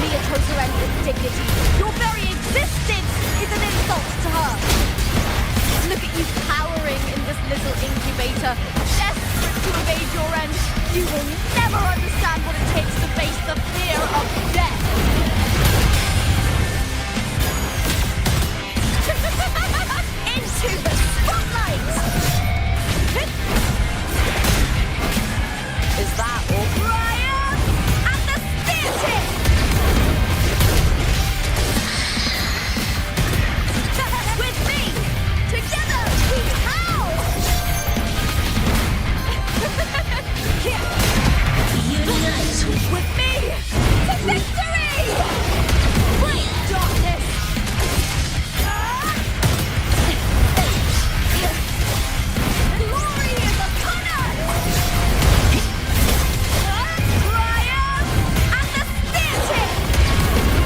Mia chose her end with dignity. Your very existence is an insult to her. Look at you cowering in this little incubator, desperate to evade your end. You will never understand what it takes to face the fear of death. Into the spotlight! Is that all? Brian! And the spear tip! With me! Together we howl! Unite With me! To victory! Quiet darkness! Glory is upon us! Brian! And the spear tip!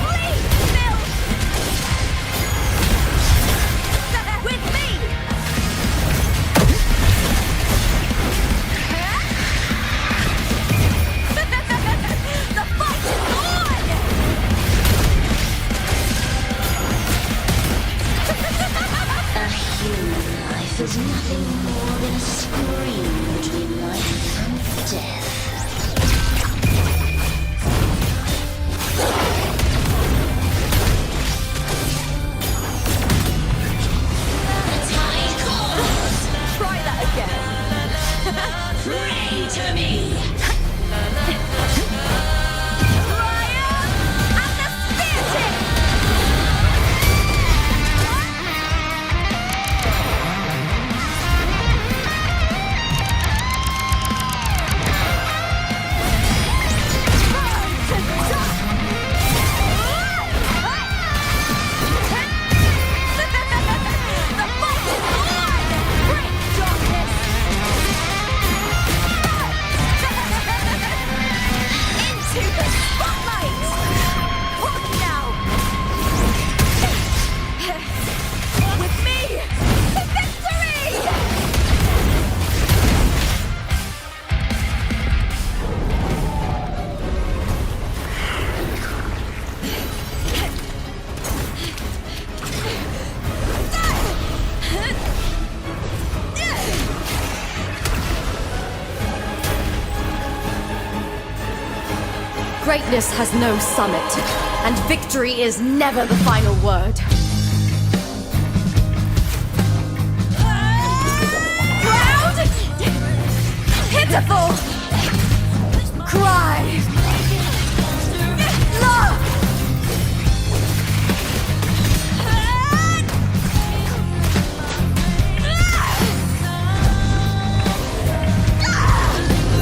Please, Bill! With me! The fight is on! A human life is nothing more than a scream between life and death. The tide calls. Try that again. Pray to me. Brian! And the spear tip! Greatness has no summit, and victory is never the final word. Proud! Pitiful! Cry! Love!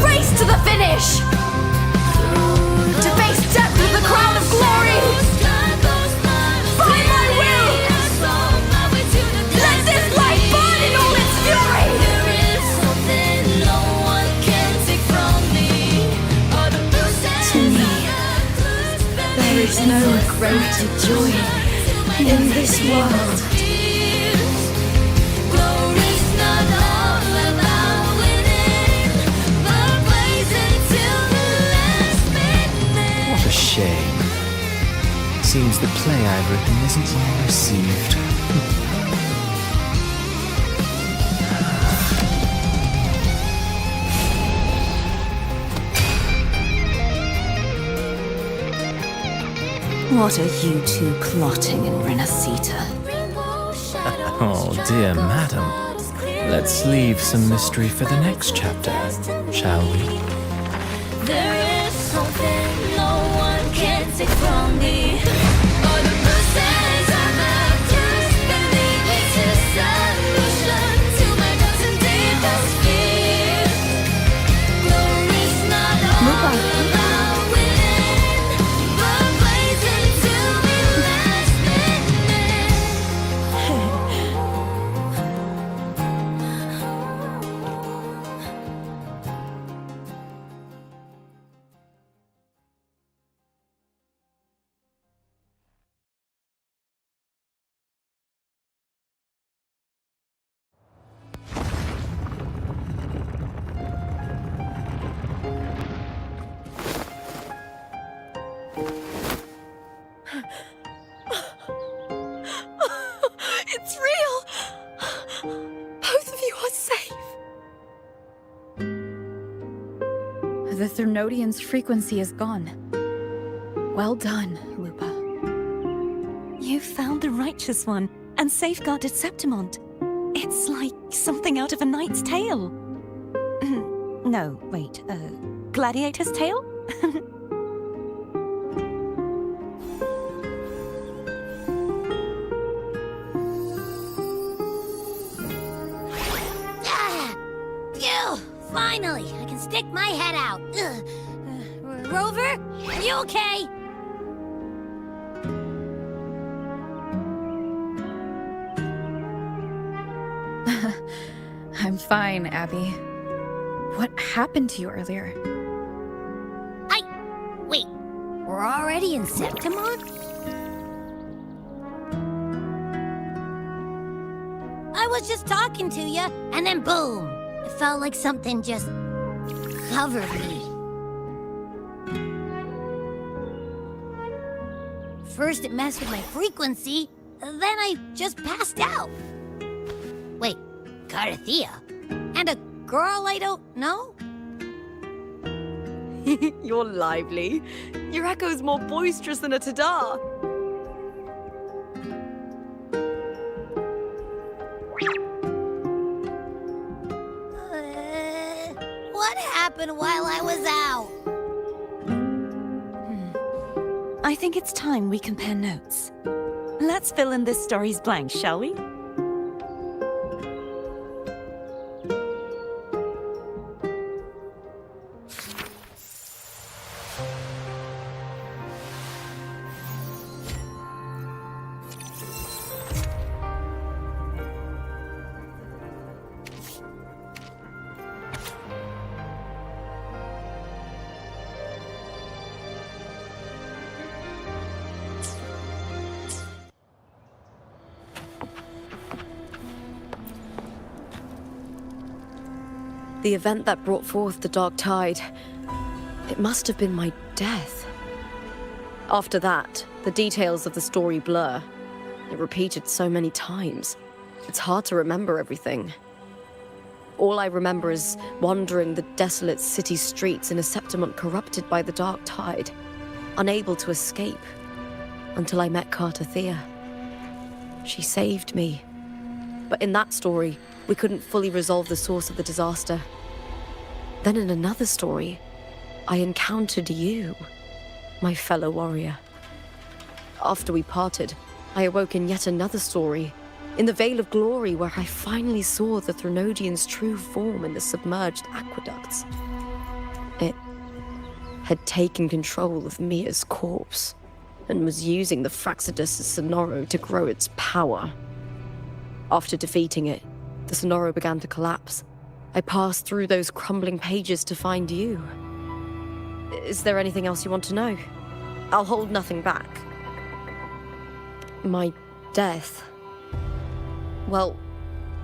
Race to the finish! To face death with the crown of glory! By my will! Let this light burn in all its fury! To me, there is no greater joy in this world. What a shame. Seems the play I've written isn't well received. What are you two plotting in Renacita? Oh, dear madam. Let's leave some mystery for the next chapter, shall we? There is something no one can take from me. All the bruises I left just beneath me to solution to my doubts and deepest fears. Glory's not all about winning, but blazing to be last It's real! Both of you are safe! The Threnodian's frequency is gone. Well done, Lupa. You found the righteous one and safeguarded Septimont. It's like something out of a knight's tale. No, wait, gladiator's tale? Phew! Finally, I can stick my head out. Rover, are you okay? I'm fine, Abby. What happened to you earlier? Wait, we're already in Septimont? I was just talking to you, and then boom! It felt like something just covered me. First it messed with my frequency, then I just passed out. Wait, Carthea? And a girl I don't know? You're lively. Your echo's more boisterous than a tada. What happened while I was out? I think it's time we compare notes. Let's fill in this story's blanks, shall we? The event that brought forth the Dark Tide, it must have been my death. After that, the details of the story blur. It repeated so many times. It's hard to remember everything. All I remember is wandering the desolate city streets in a Septimont corrupted by the Dark Tide, unable to escape, until I met Carthea. She saved me. But in that story, we couldn't fully resolve the source of the disaster. Then in another story, I encountered you, my fellow warrior. After we parted, I awoke in yet another story, in the Vale of Glory, where I finally saw the Threnodian's true form in the submerged aqueducts. It had taken control of Mia's corpse, and was using the Fraxidus' Sonoro to grow its power. After defeating it, the Sonoro began to collapse. I passed through those crumbling pages to find you. Is there anything else you want to know? I'll hold nothing back. My death. Well,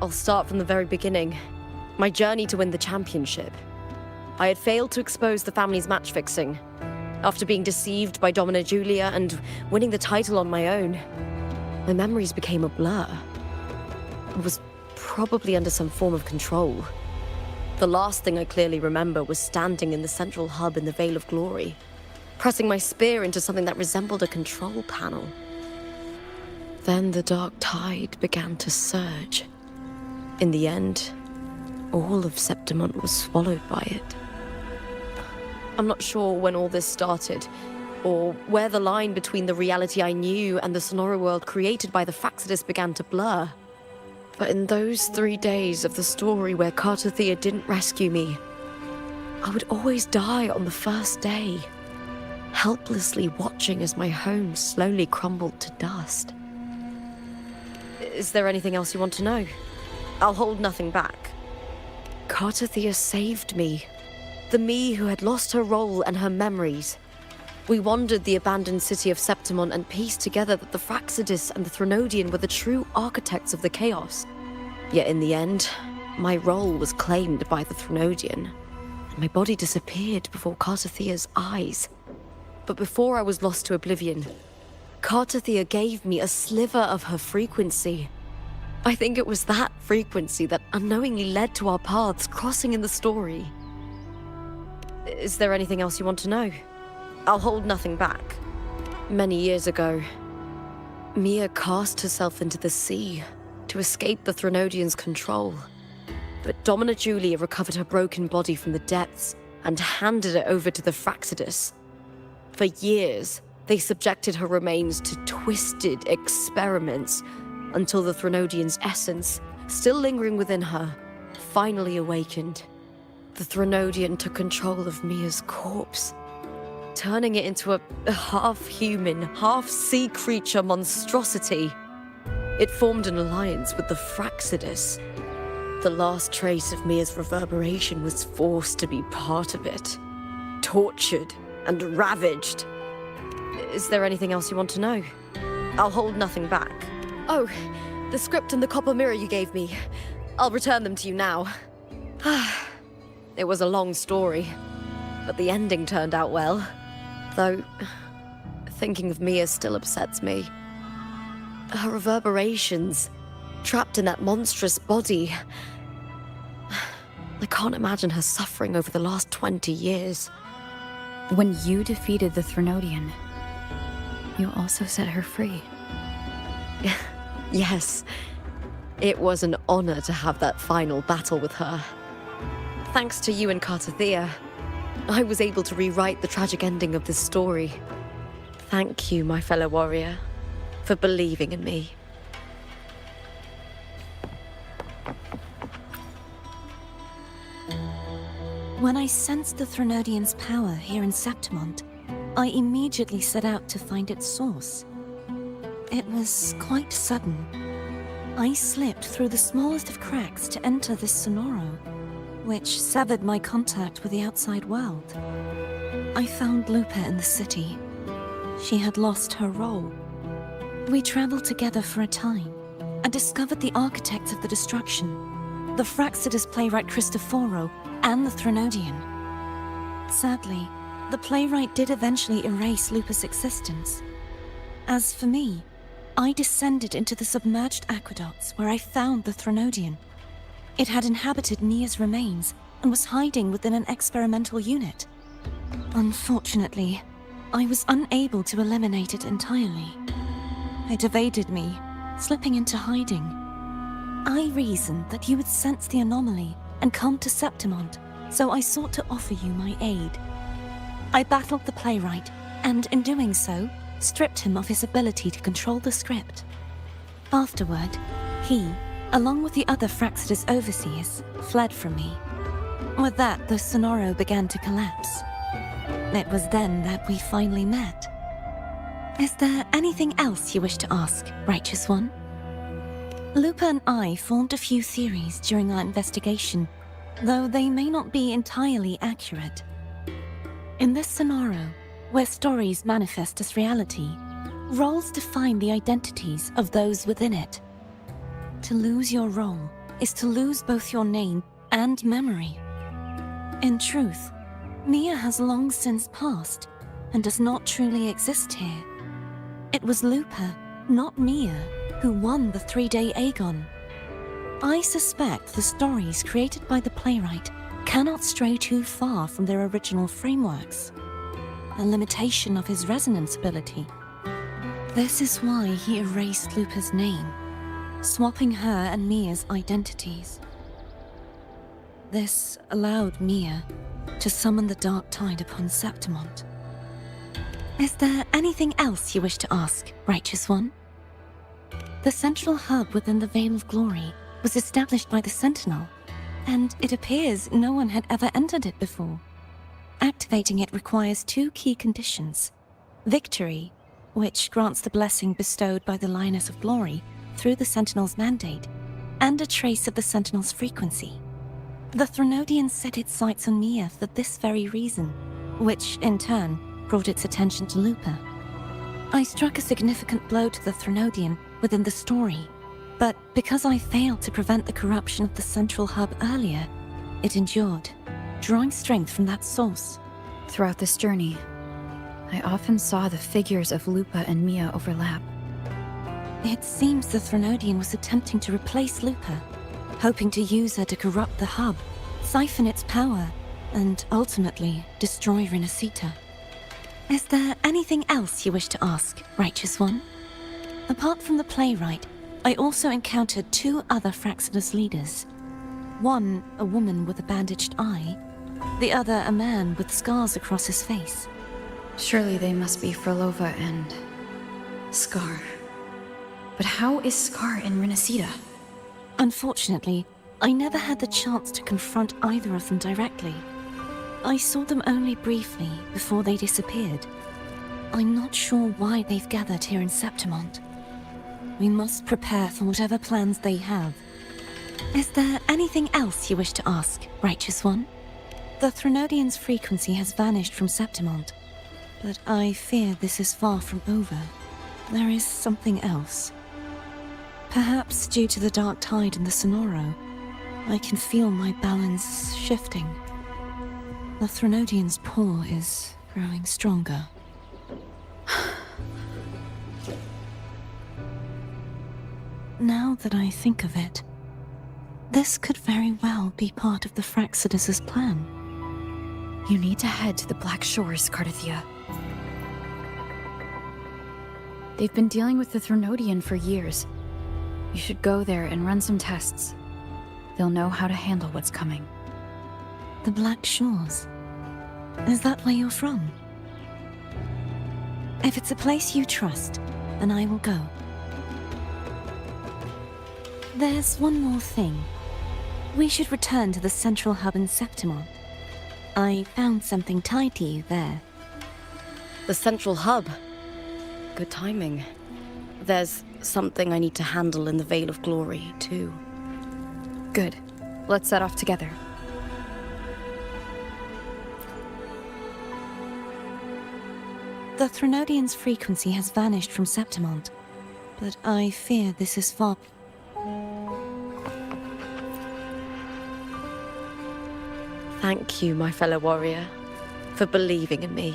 I'll start from the very beginning. My journey to win the championship. I had failed to expose the family's match fixing. After being deceived by Domina Julia and winning the title on my own, my memories became a blur. I was probably under some form of control. The last thing I clearly remember was standing in the central hub in the Vale of Glory, pressing my spear into something that resembled a control panel. Then the dark tide began to surge. In the end, all of Septimont was swallowed by it. I'm not sure when all this started, or where the line between the reality I knew and the Sonora world created by the Fraxidus began to blur. But in those 3 days of the story where Cartothea didn't rescue me, I would always die on the first day, helplessly watching as my home slowly crumbled to dust. Is there anything else you want to know? I'll hold nothing back. Cartothea saved me. The me who had lost her role and her memories. We wandered the abandoned city of Septimont and pieced together that the Fraxidus and the Threnodian were the true architects of the chaos. Yet in the end, my role was claimed by the Threnodian, and my body disappeared before Cartothea's eyes. But before I was lost to oblivion, Cartothea gave me a sliver of her frequency. I think it was that frequency that unknowingly led to our paths crossing in the story. Is there anything else you want to know? I'll hold nothing back. Many years ago, Mia cast herself into the sea to escape the Threnodian's control. But Domina Julia recovered her broken body from the depths and handed it over to the Fraxidus. For years, they subjected her remains to twisted experiments until the Threnodian's essence, still lingering within her, finally awakened. The Threnodian took control of Mia's corpse, turning it into a half-human, half-sea creature monstrosity. It formed an alliance with the Fraxidus. The last trace of Mia's reverberation was forced to be part of it, tortured and ravaged. Is there anything else you want to know? I'll hold nothing back. Oh, the script and the copper mirror you gave me. I'll return them to you now. It was a long story, but the ending turned out well. Though, thinking of Mia still upsets me. Her reverberations, trapped in that monstrous body. I can't imagine her suffering over the last 20 years. When you defeated the Threnodian, you also set her free. Yes, it was an honor to have that final battle with her. Thanks to you and Cartothea, I was able to rewrite the tragic ending of this story. Thank you, my fellow warrior, for believing in me. When I sensed the Threnodian's power here in Septimont, I immediately set out to find its source. It was quite sudden. I slipped through the smallest of cracks to enter this Sonoro, which severed my contact with the outside world. I found Lupa in the city. She had lost her role. We traveled together for a time and discovered the architects of the destruction, the Fraxidus playwright Cristoforo and the Threnodian. Sadly, the playwright did eventually erase Lupa's existence. As for me, I descended into the submerged aqueducts where I found the Threnodian. It had inhabited Mia's remains and was hiding within an experimental unit. Unfortunately, I was unable to eliminate it entirely. It evaded me, slipping into hiding. I reasoned that you would sense the anomaly and come to Septimont, so I sought to offer you my aid. I battled the playwright, and in doing so, stripped him of his ability to control the script. Afterward, he, along with the other Fraxidus overseers, fled from me. With that, the Sonoro began to collapse. It was then that we finally met. Is there anything else you wish to ask, Righteous One? Lupa and I formed a few theories during our investigation, though they may not be entirely accurate. In this Sonoro, where stories manifest as reality, roles define the identities of those within it. To lose your role is to lose both your name and memory. In truth, Mia has long since passed and does not truly exist here. It was Lupa, not Mia, who won the 3-day Aegon. I suspect the stories created by the playwright cannot stray too far from their original frameworks, a limitation of his resonance ability. This is why he erased Lupa's name, swapping her and Mia's identities. This allowed Mia to summon the Dark Tide upon Septimont. Is there anything else you wish to ask, Righteous One? The central hub within the Veil of Glory was established by the Sentinel, and it appears no one had ever entered it before. Activating it requires two key conditions: victory, which grants the blessing bestowed by the Lioness of Glory through the Sentinel's mandate, and a trace of the Sentinel's frequency. The Threnodian set its sights on Mia for this very reason, which, in turn, brought its attention to Lupa. I struck a significant blow to the Threnodian within the story, but because I failed to prevent the corruption of the central hub earlier, it endured, drawing strength from that source. Throughout this journey, I often saw the figures of Lupa and Mia overlap. It seems the Threnodian was attempting to replace Lupa, hoping to use her to corrupt the hub, siphon its power, and ultimately destroy Renacita. Is there anything else you wish to ask, Righteous One? Apart from the playwright, I also encountered two other Fraxinus leaders. One, a woman with a bandaged eye, the other a man with scars across his face. Surely they must be Frolova and Scar. But how is Scar in Renacita? Unfortunately, I never had the chance to confront either of them directly. I saw them only briefly before they disappeared. I'm not sure why they've gathered here in Septimont. We must prepare for whatever plans they have. Is there anything else you wish to ask, Righteous One? The Threnodian's frequency has vanished from Septimont, but I fear this is far from over. There is something else. Perhaps due to the Dark Tide in the Sonoro, I can feel my balance shifting. The Threnodian's pull is growing stronger. Now that I think of it, this could very well be part of the Fraxidus' plan. You need to head to the Black Shores, Cardathia. They've been dealing with the Threnodian for years. You should go there and run some tests. They'll know how to handle what's coming. The Black Shores? Is that where you're from? If it's a place you trust, then I will go. There's one more thing. We should return to the central hub in Septimont. I found something tied to you there. The central hub. Good timing. There's something I need to handle in the Veil of Glory, too. Good. Let's set off together. The Threnodian's frequency has vanished from Septimont, but I fear this is far... Thank you, my fellow warrior, for believing in me.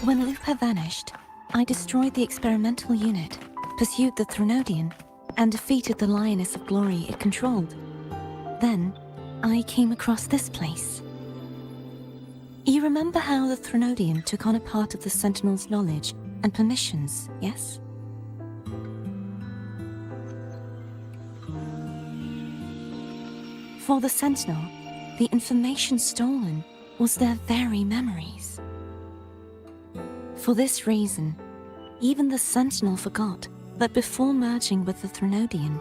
When Lupa vanished, I destroyed the experimental unit, pursued the Threnodian, and defeated the Lioness of Glory it controlled. Then, I came across this place. You remember how the Threnodian took on a part of the Sentinel's knowledge and permissions, yes? For the Sentinel, the information stolen was their very memories. For this reason, even the Sentinel forgot But before merging with the Threnodian,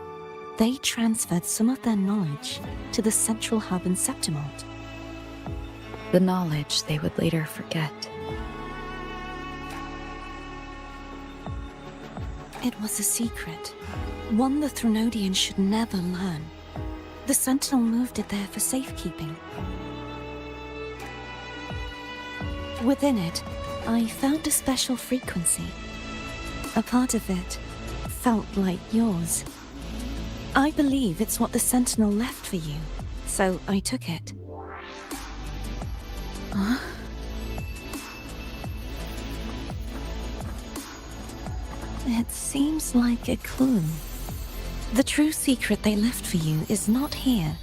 they transferred some of their knowledge to the central hub in Septimont. The knowledge they would later forget. It was a secret, one the Threnodian should never learn. The Sentinel moved it there for safekeeping. Within it, I found a special frequency. A part of it felt like yours. I believe it's what the Sentinel left for you, so I took it. Huh? It seems like a clue. The true secret they left for you is not here,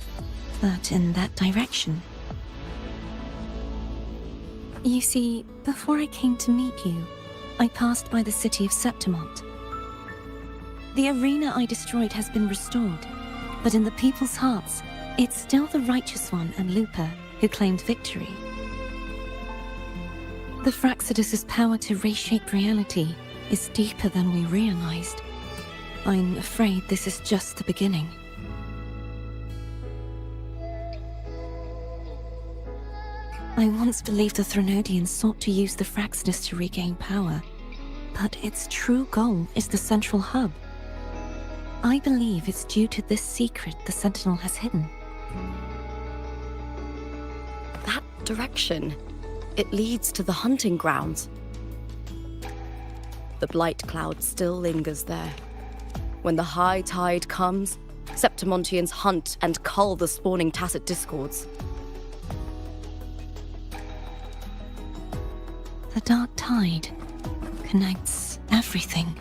but in that direction. You see, before I came to meet you, I passed by the city of Septimont. The arena I destroyed has been restored, but in the people's hearts, it's still the Righteous One and Lupa who claimed victory. The Fraxidus' power to reshape reality is deeper than we realized. I'm afraid this is just the beginning. I once believed the Threnodians sought to use the Fraxidus to regain power, but its true goal is the central hub. I believe it's due to this secret the Sentinel has hidden. That direction. It leads to the hunting grounds. The blight cloud still lingers there. When the high tide comes, Septimontians hunt and cull the spawning Tacit Discords. The dark tide connects everything.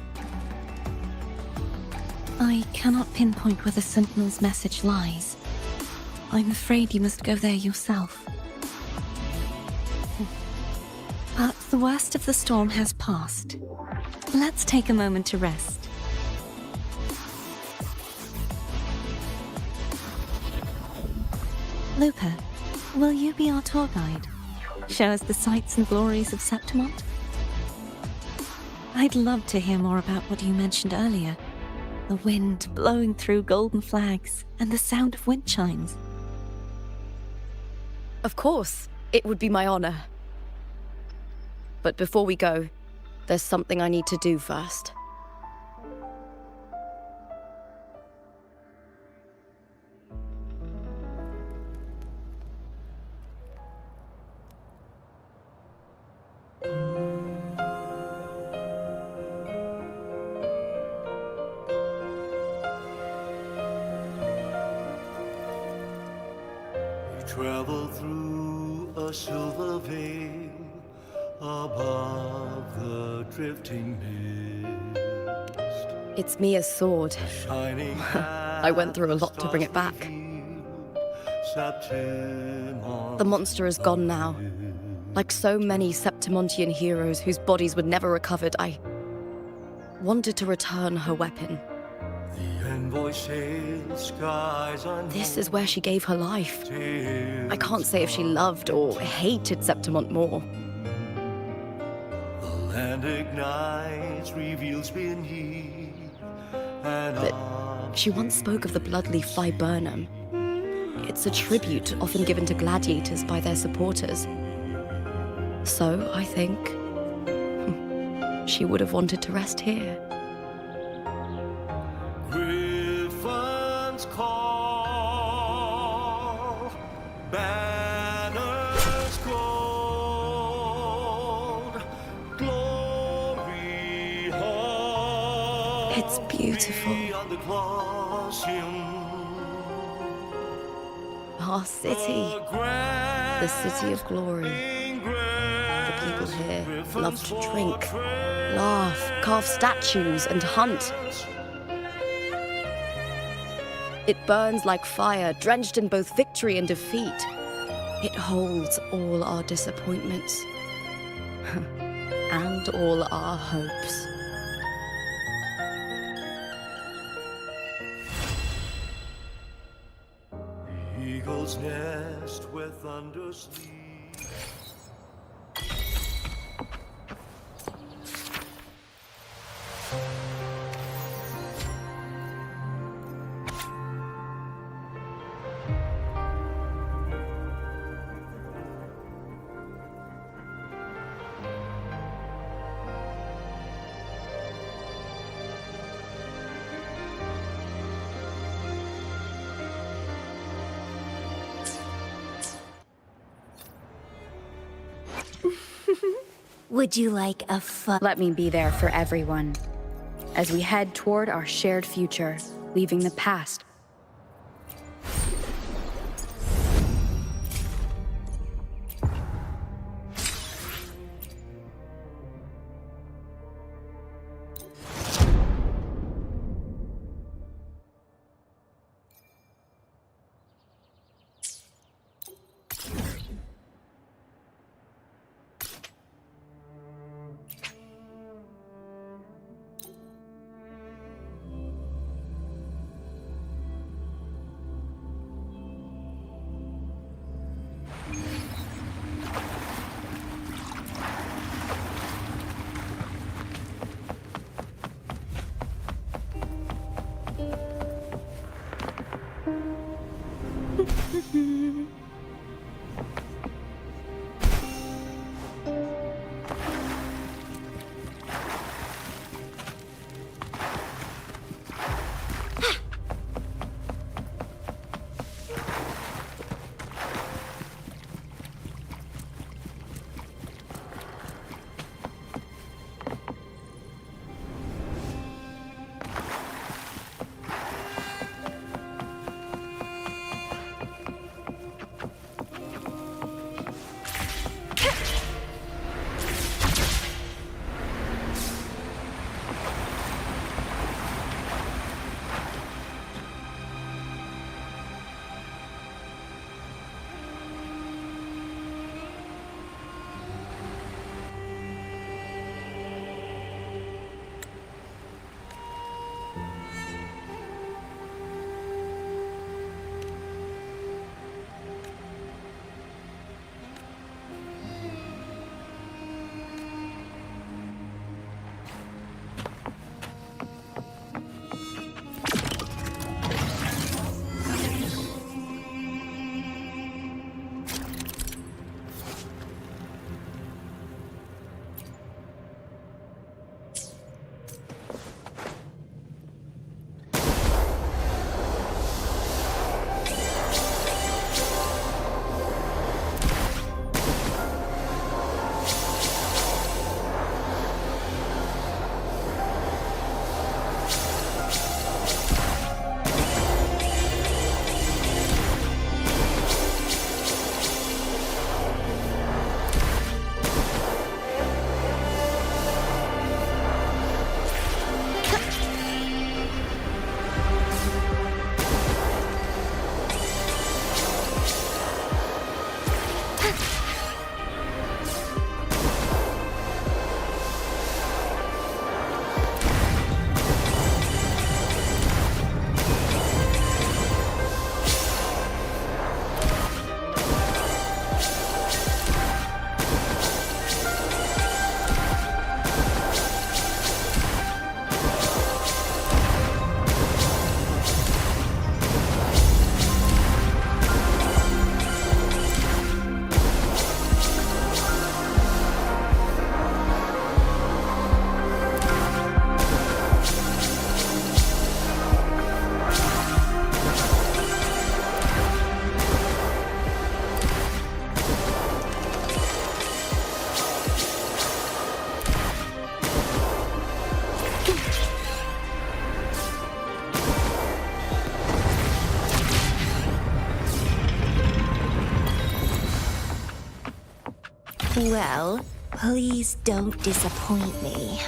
I cannot pinpoint where the Sentinel's message lies. I'm afraid you must go there yourself. But the worst of the storm has passed. Let's take a moment to rest. Lupa, will you be our tour guide? Show us the sights and glories of Septimont? I'd love to hear more about what you mentioned earlier. The wind blowing through golden flags and the sound of wind chimes. Of course, it would be my honor. But before we go, there's something I need to do first. Travel through a silver veil above the drifting mist. It's Mia's sword. I went through a lot to bring it back. The monster is gone now. Like so many Septimontian heroes whose bodies were never recovered, I wanted to return her weapon. This is where she gave her life. I can't say if she loved or hated Septimont more. The land ignites, reveals beneath, But she once spoke of the bloodleaf viburnum. It's a tribute often given to gladiators by their supporters. So, I think, she would have wanted to rest here. Griffins call, banners gold, glory hall. It's beautiful. Our city, the city of glory. The people here love to drink, laugh, carve statues, and hunt. It burns like fire, drenched in both victory and defeat. It holds all our disappointments and all our hopes. The eagle's nest where thunder sleeps. Would you like a fun? Let me be there for everyone as we head toward our shared future, leaving the past. Well, please don't disappoint me.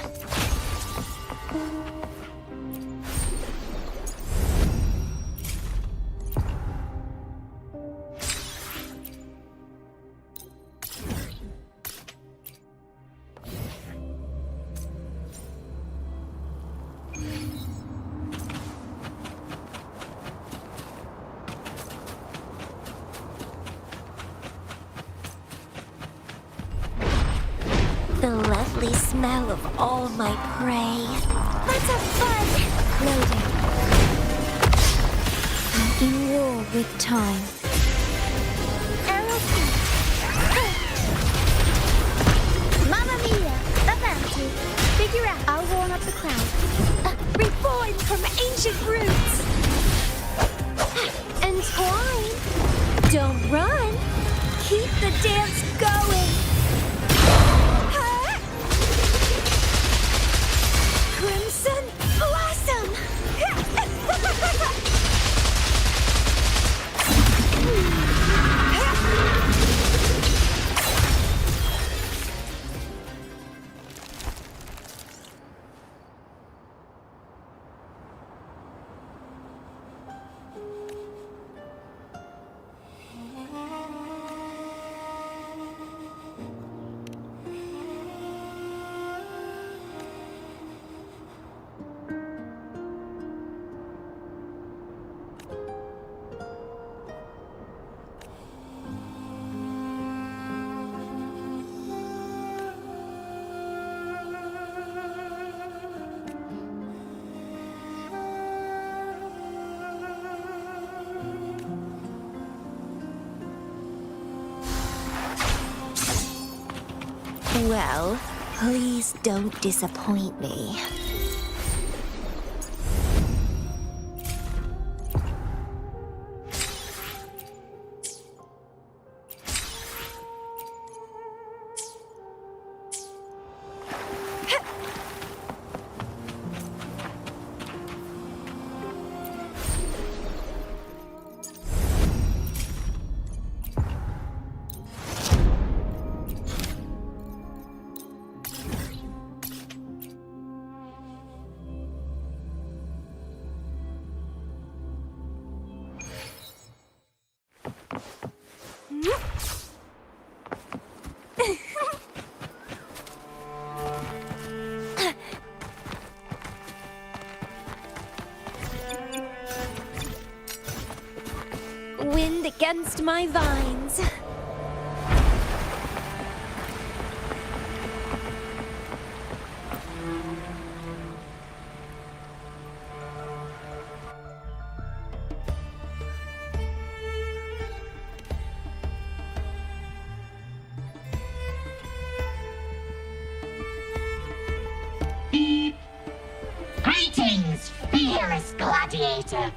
The lovely smell of all my prey. Let's have fun! Loading. I'm in war with time. Arrow Mamma mia! A bounty. Figure out. I'll warm up the crowd. Reborn from ancient roots. And twine. Don't run. Keep the dance going. Well, please don't disappoint me. Wind against my vines. Greetings, fearless gladiator.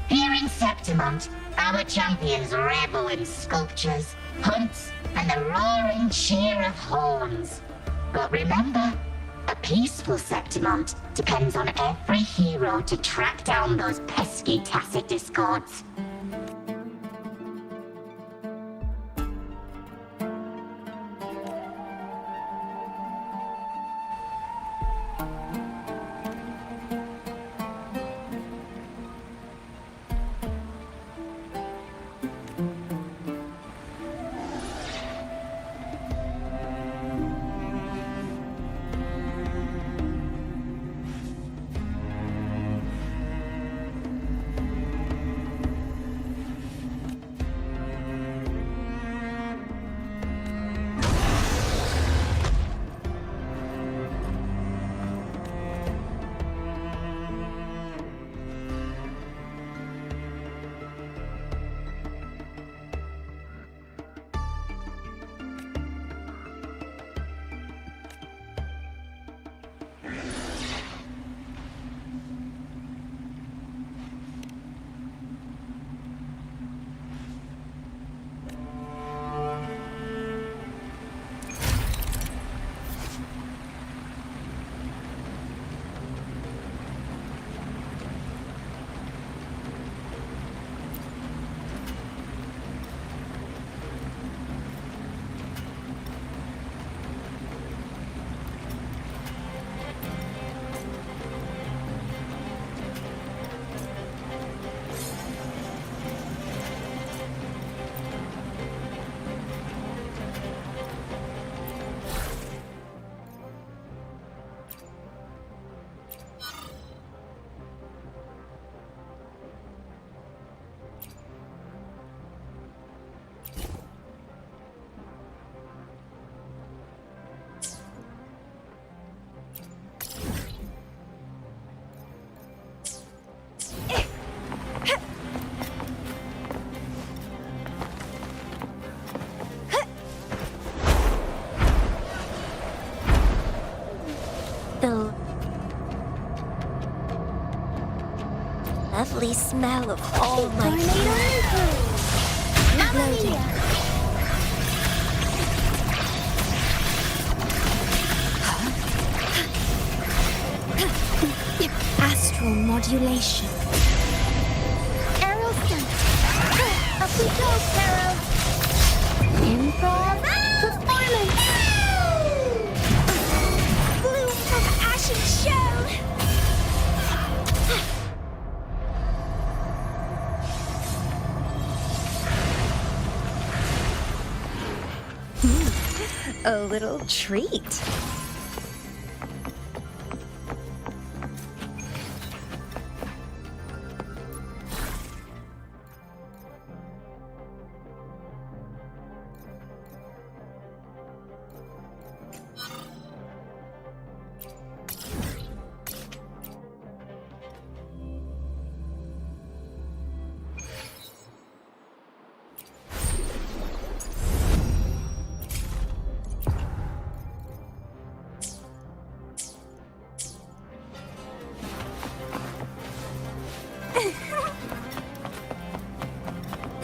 Here in Septimont, our champions revel in sculptures, hunts, and the roaring cheer of horns. But remember, a peaceful Septimont depends on every hero to track down those pesky tacit discords. The lovely smell of all my loading. Astral modulation. Aerial stunt. Up we go, Carol. Improv performance. Bloom from ashen shell. A little treat.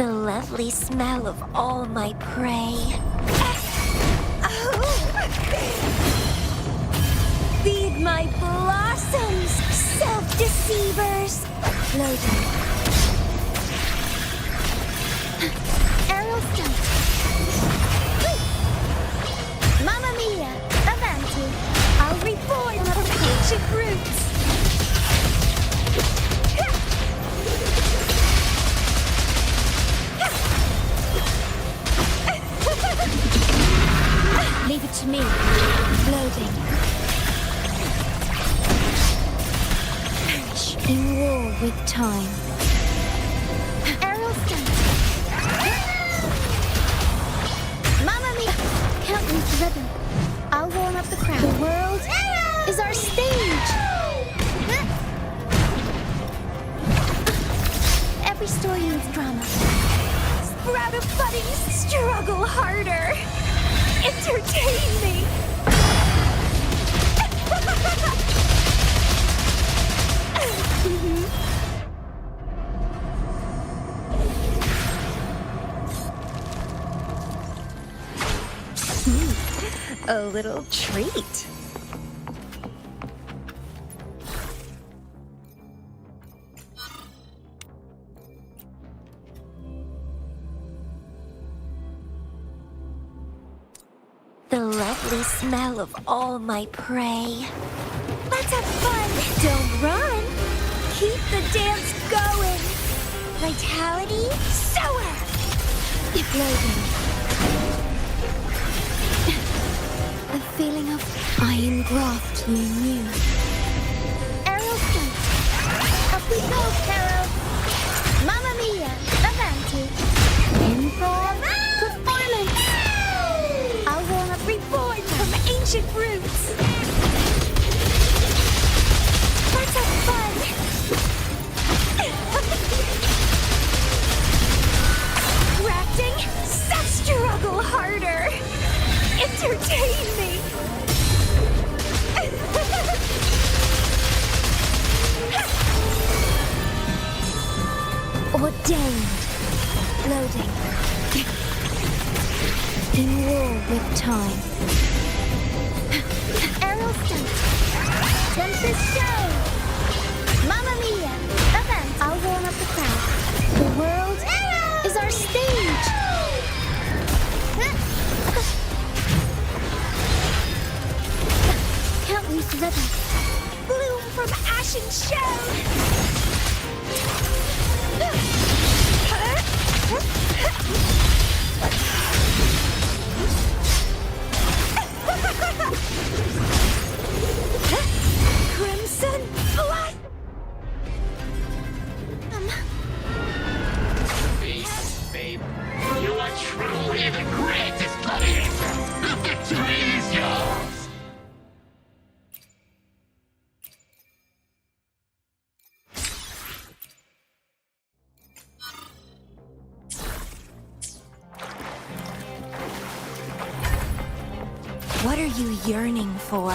The lovely smell of all my prey. Feed my blossoms, self-deceivers! Loading. Aerial stunt. Mamma mia! Avanti! I'll reborn from ancient roots! Leave it to me. Loading. Perish in war with time. Aerial stunt. Mamma mia! Count me to rhythm. I'll warm up the crowd. The world is our stage. Every story needs drama. Sprout of budding, struggle harder. Entertain me! A little treat. The lovely smell of all my prey. Let's have fun! Don't run! Keep the dance going! Vitality, soar! Loading. A feeling of iron graft you knew. Aerial stunt. Up we go, Carol! Mamma mia! Avanti! Improv performance! I'll warm up reborn from ancient roots! Let's have fun! Acting? Struggle harder! Entertain me! Ordained. Loading. In war with time. Aerial stunt. Tempest show! Mamma mia! Event! I'll warm up the crowd. The world is our stage! Count me to rhythm. Bloom from ashen shell! Crimson blood! Babe, you are truly the greatest gladiator! The victory is yours! What are you yearning for?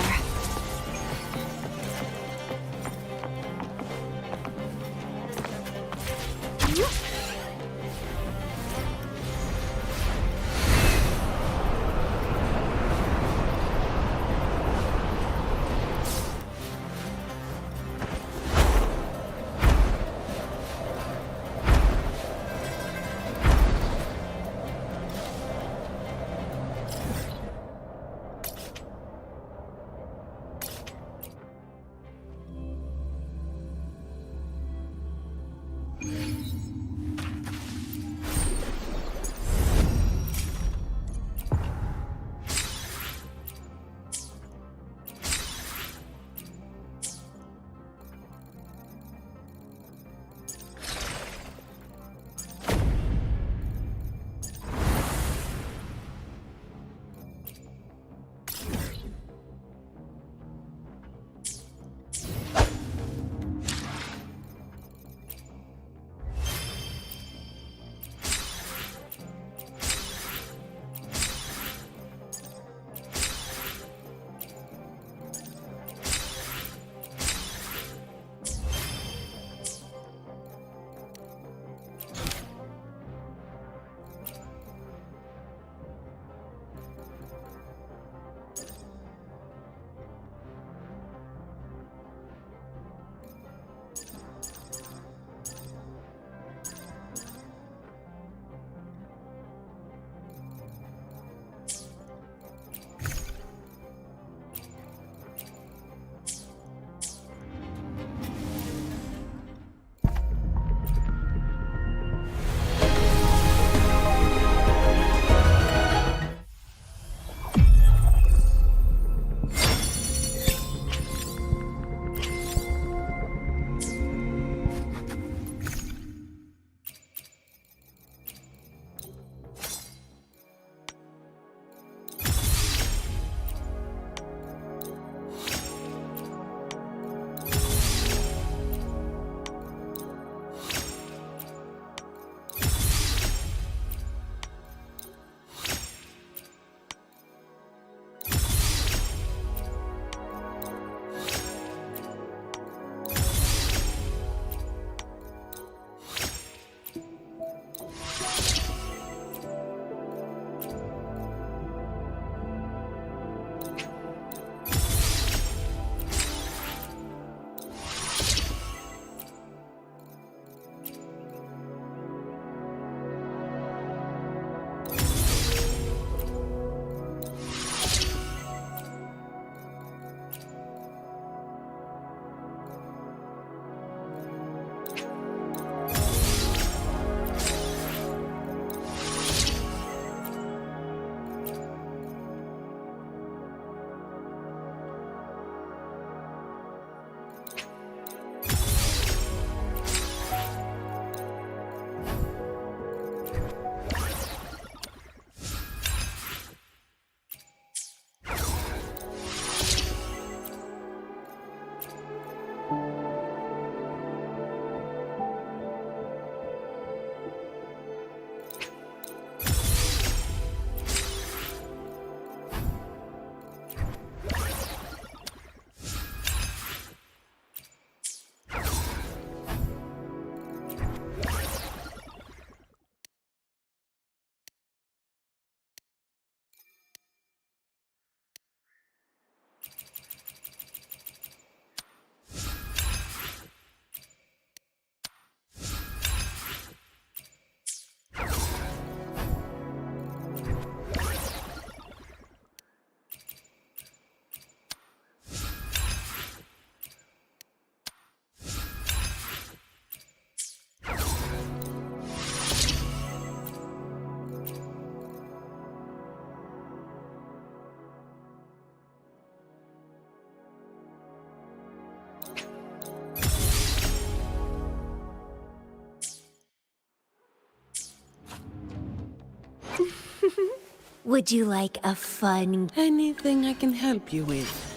Would you like a fun... Anything I can help you with?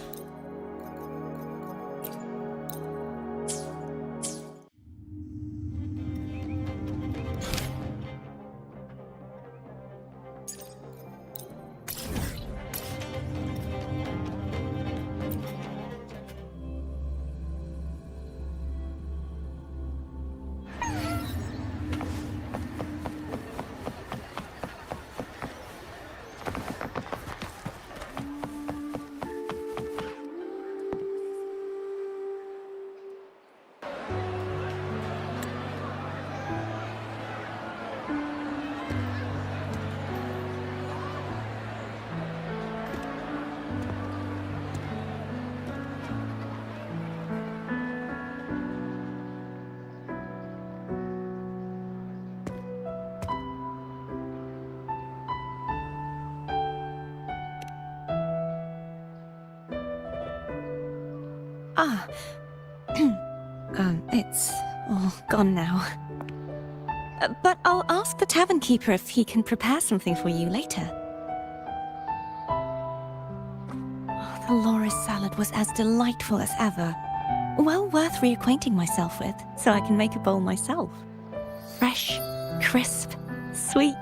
Ah. It's all gone now. But I'll ask the tavern keeper if he can prepare something for you later. Oh, the loris salad was as delightful as ever. Well worth reacquainting myself with, so I can make a bowl myself. Fresh, crisp, sweet.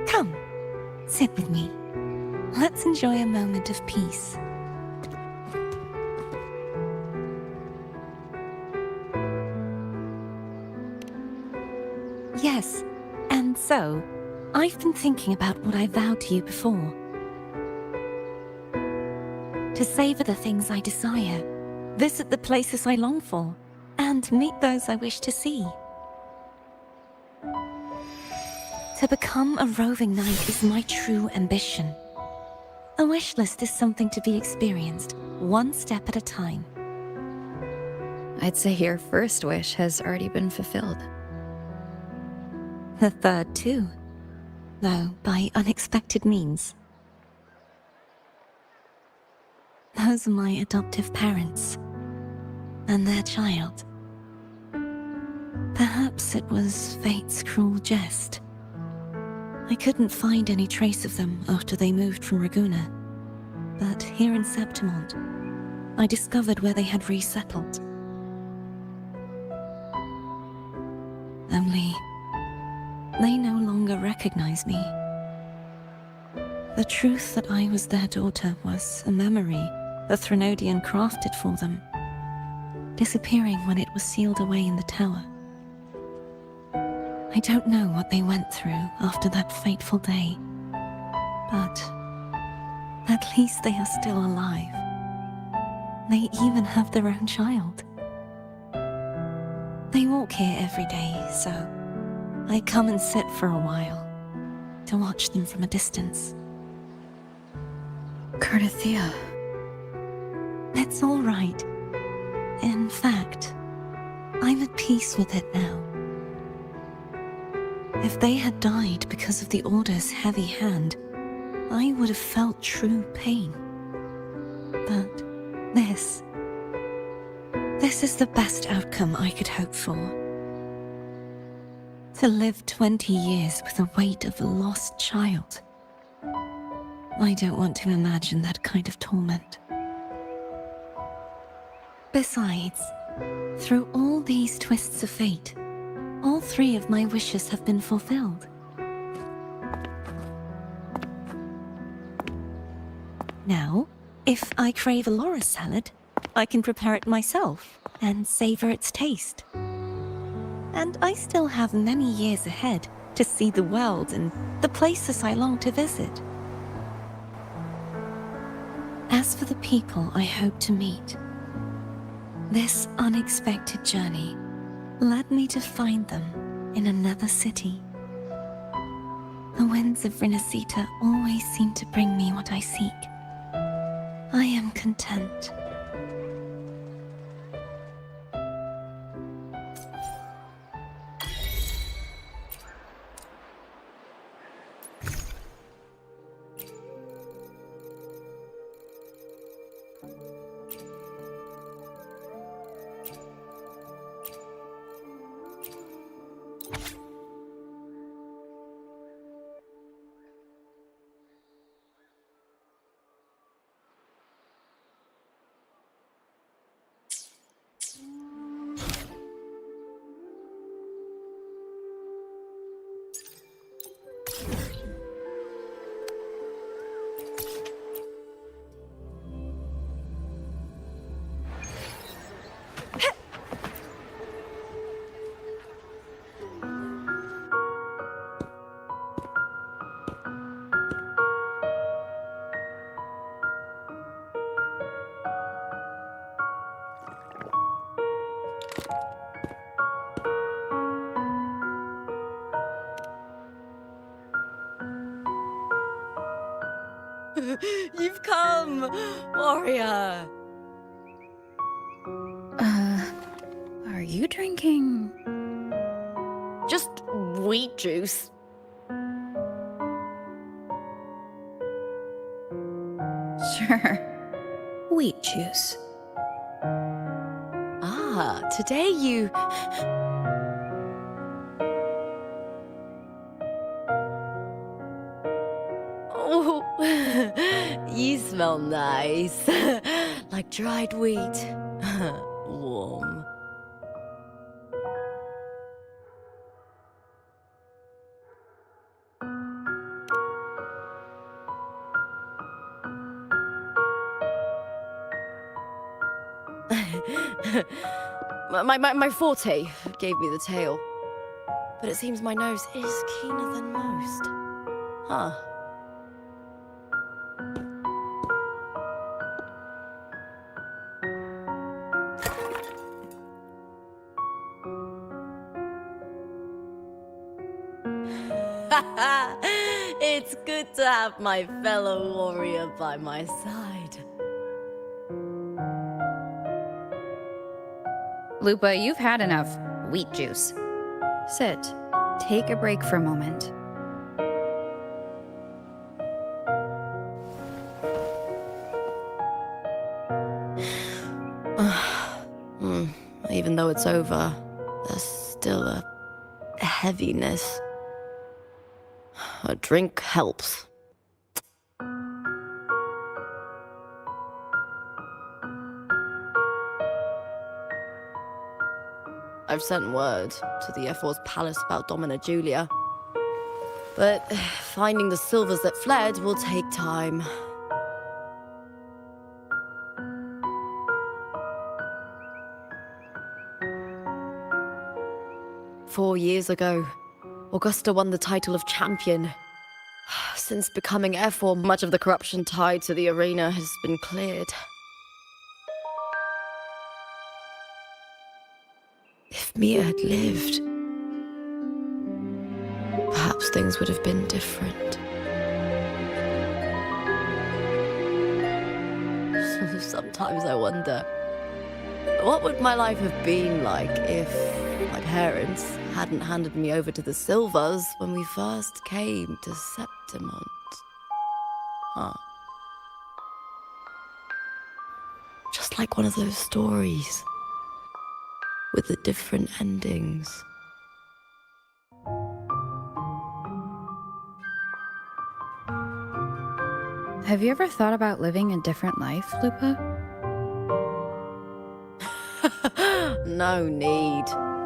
Come, sit with me. Let's enjoy a moment of peace. Yes, and so, I've been thinking about what I vowed to you before. To savor the things I desire, visit the places I long for, and meet those I wish to see. To become a roving knight is my true ambition. A wish list is something to be experienced, one step at a time. I'd say your first wish has already been fulfilled. The third too, though by unexpected means. Those are my adoptive parents, and their child. Perhaps it was fate's cruel jest. I couldn't find any trace of them after they moved from Raguna, but here in Septimont, I discovered where they had resettled. Only, they no longer recognize me. The truth that I was their daughter was a memory the Threnodian crafted for them, disappearing when it was sealed away in the tower. I don't know what they went through after that fateful day, but at least they are still alive. They even have their own child. They walk here every day, so I come and sit for a while to watch them from a distance. Cardathea. It's all right. In fact, I'm at peace with it now. If they had died because of the Order's heavy hand, I would have felt true pain. But this is the best outcome I could hope for. To live 20 years with the weight of a lost child. I don't want to imagine that kind of torment. Besides, through all these twists of fate, all three of my wishes have been fulfilled. Now, if I crave a loris salad, I can prepare it myself and savor its taste. And I still have many years ahead to see the world and the places I long to visit. As for the people I hope to meet, this unexpected journey led me to find them in another city. The winds of Rinascita always seem to bring me what I seek. I am content. You've come, warrior. Are you drinking? Just wheat juice. Sure. Wheat juice. Ah, today you... Oh, you smell nice. Like dried wheat. Warm. My forte gave me the tail. But it seems my nose is keener than most. Huh. It's good to have my fellow warrior by my side. Lupa, you've had enough wheat juice. Sit. Take a break for a moment. Even though it's over, there's still a heaviness. A drink helps. I've sent word to the F4's palace about Domina Julia. But finding the silvers that fled will take time. "4 years ago, Augusta won the title of champion. Since becoming F4, much of the corruption tied to the arena has been cleared. If Mia had lived, perhaps things would have been different. Sometimes I wonder, what would my life have been like if my parents hadn't handed me over to the Silvers when we first came to Septimont? Huh. Just like one of those stories with the different endings. Have you ever thought about living a different life, Lupa? No need.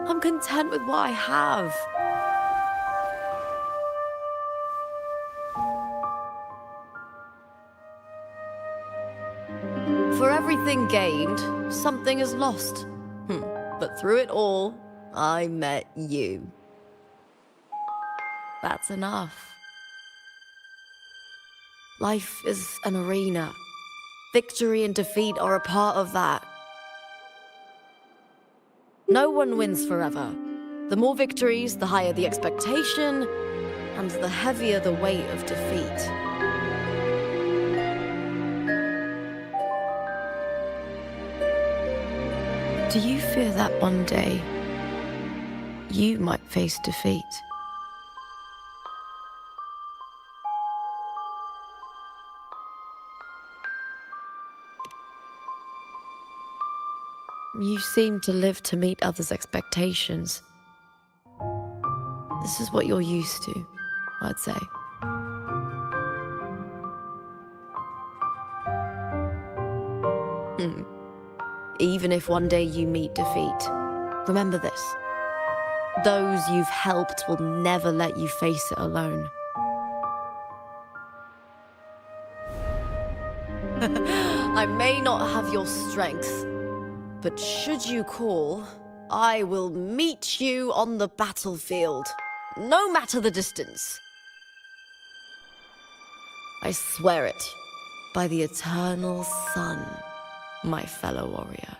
I'm content with what I have. For everything gained, something is lost. But through it all, I met you. That's enough. Life is an arena. Victory and defeat are a part of that. No one wins forever. The more victories, the higher the expectation, and the heavier the weight of defeat. Do you fear that one day you might face defeat? You seem to live to meet others' expectations. This is what you're used to, I'd say. Even if one day you meet defeat, remember this. Those you've helped will never let you face it alone. I may not have your strength, but should you call, I will meet you on the battlefield, no matter the distance. I swear it, by the eternal sun, my fellow warrior.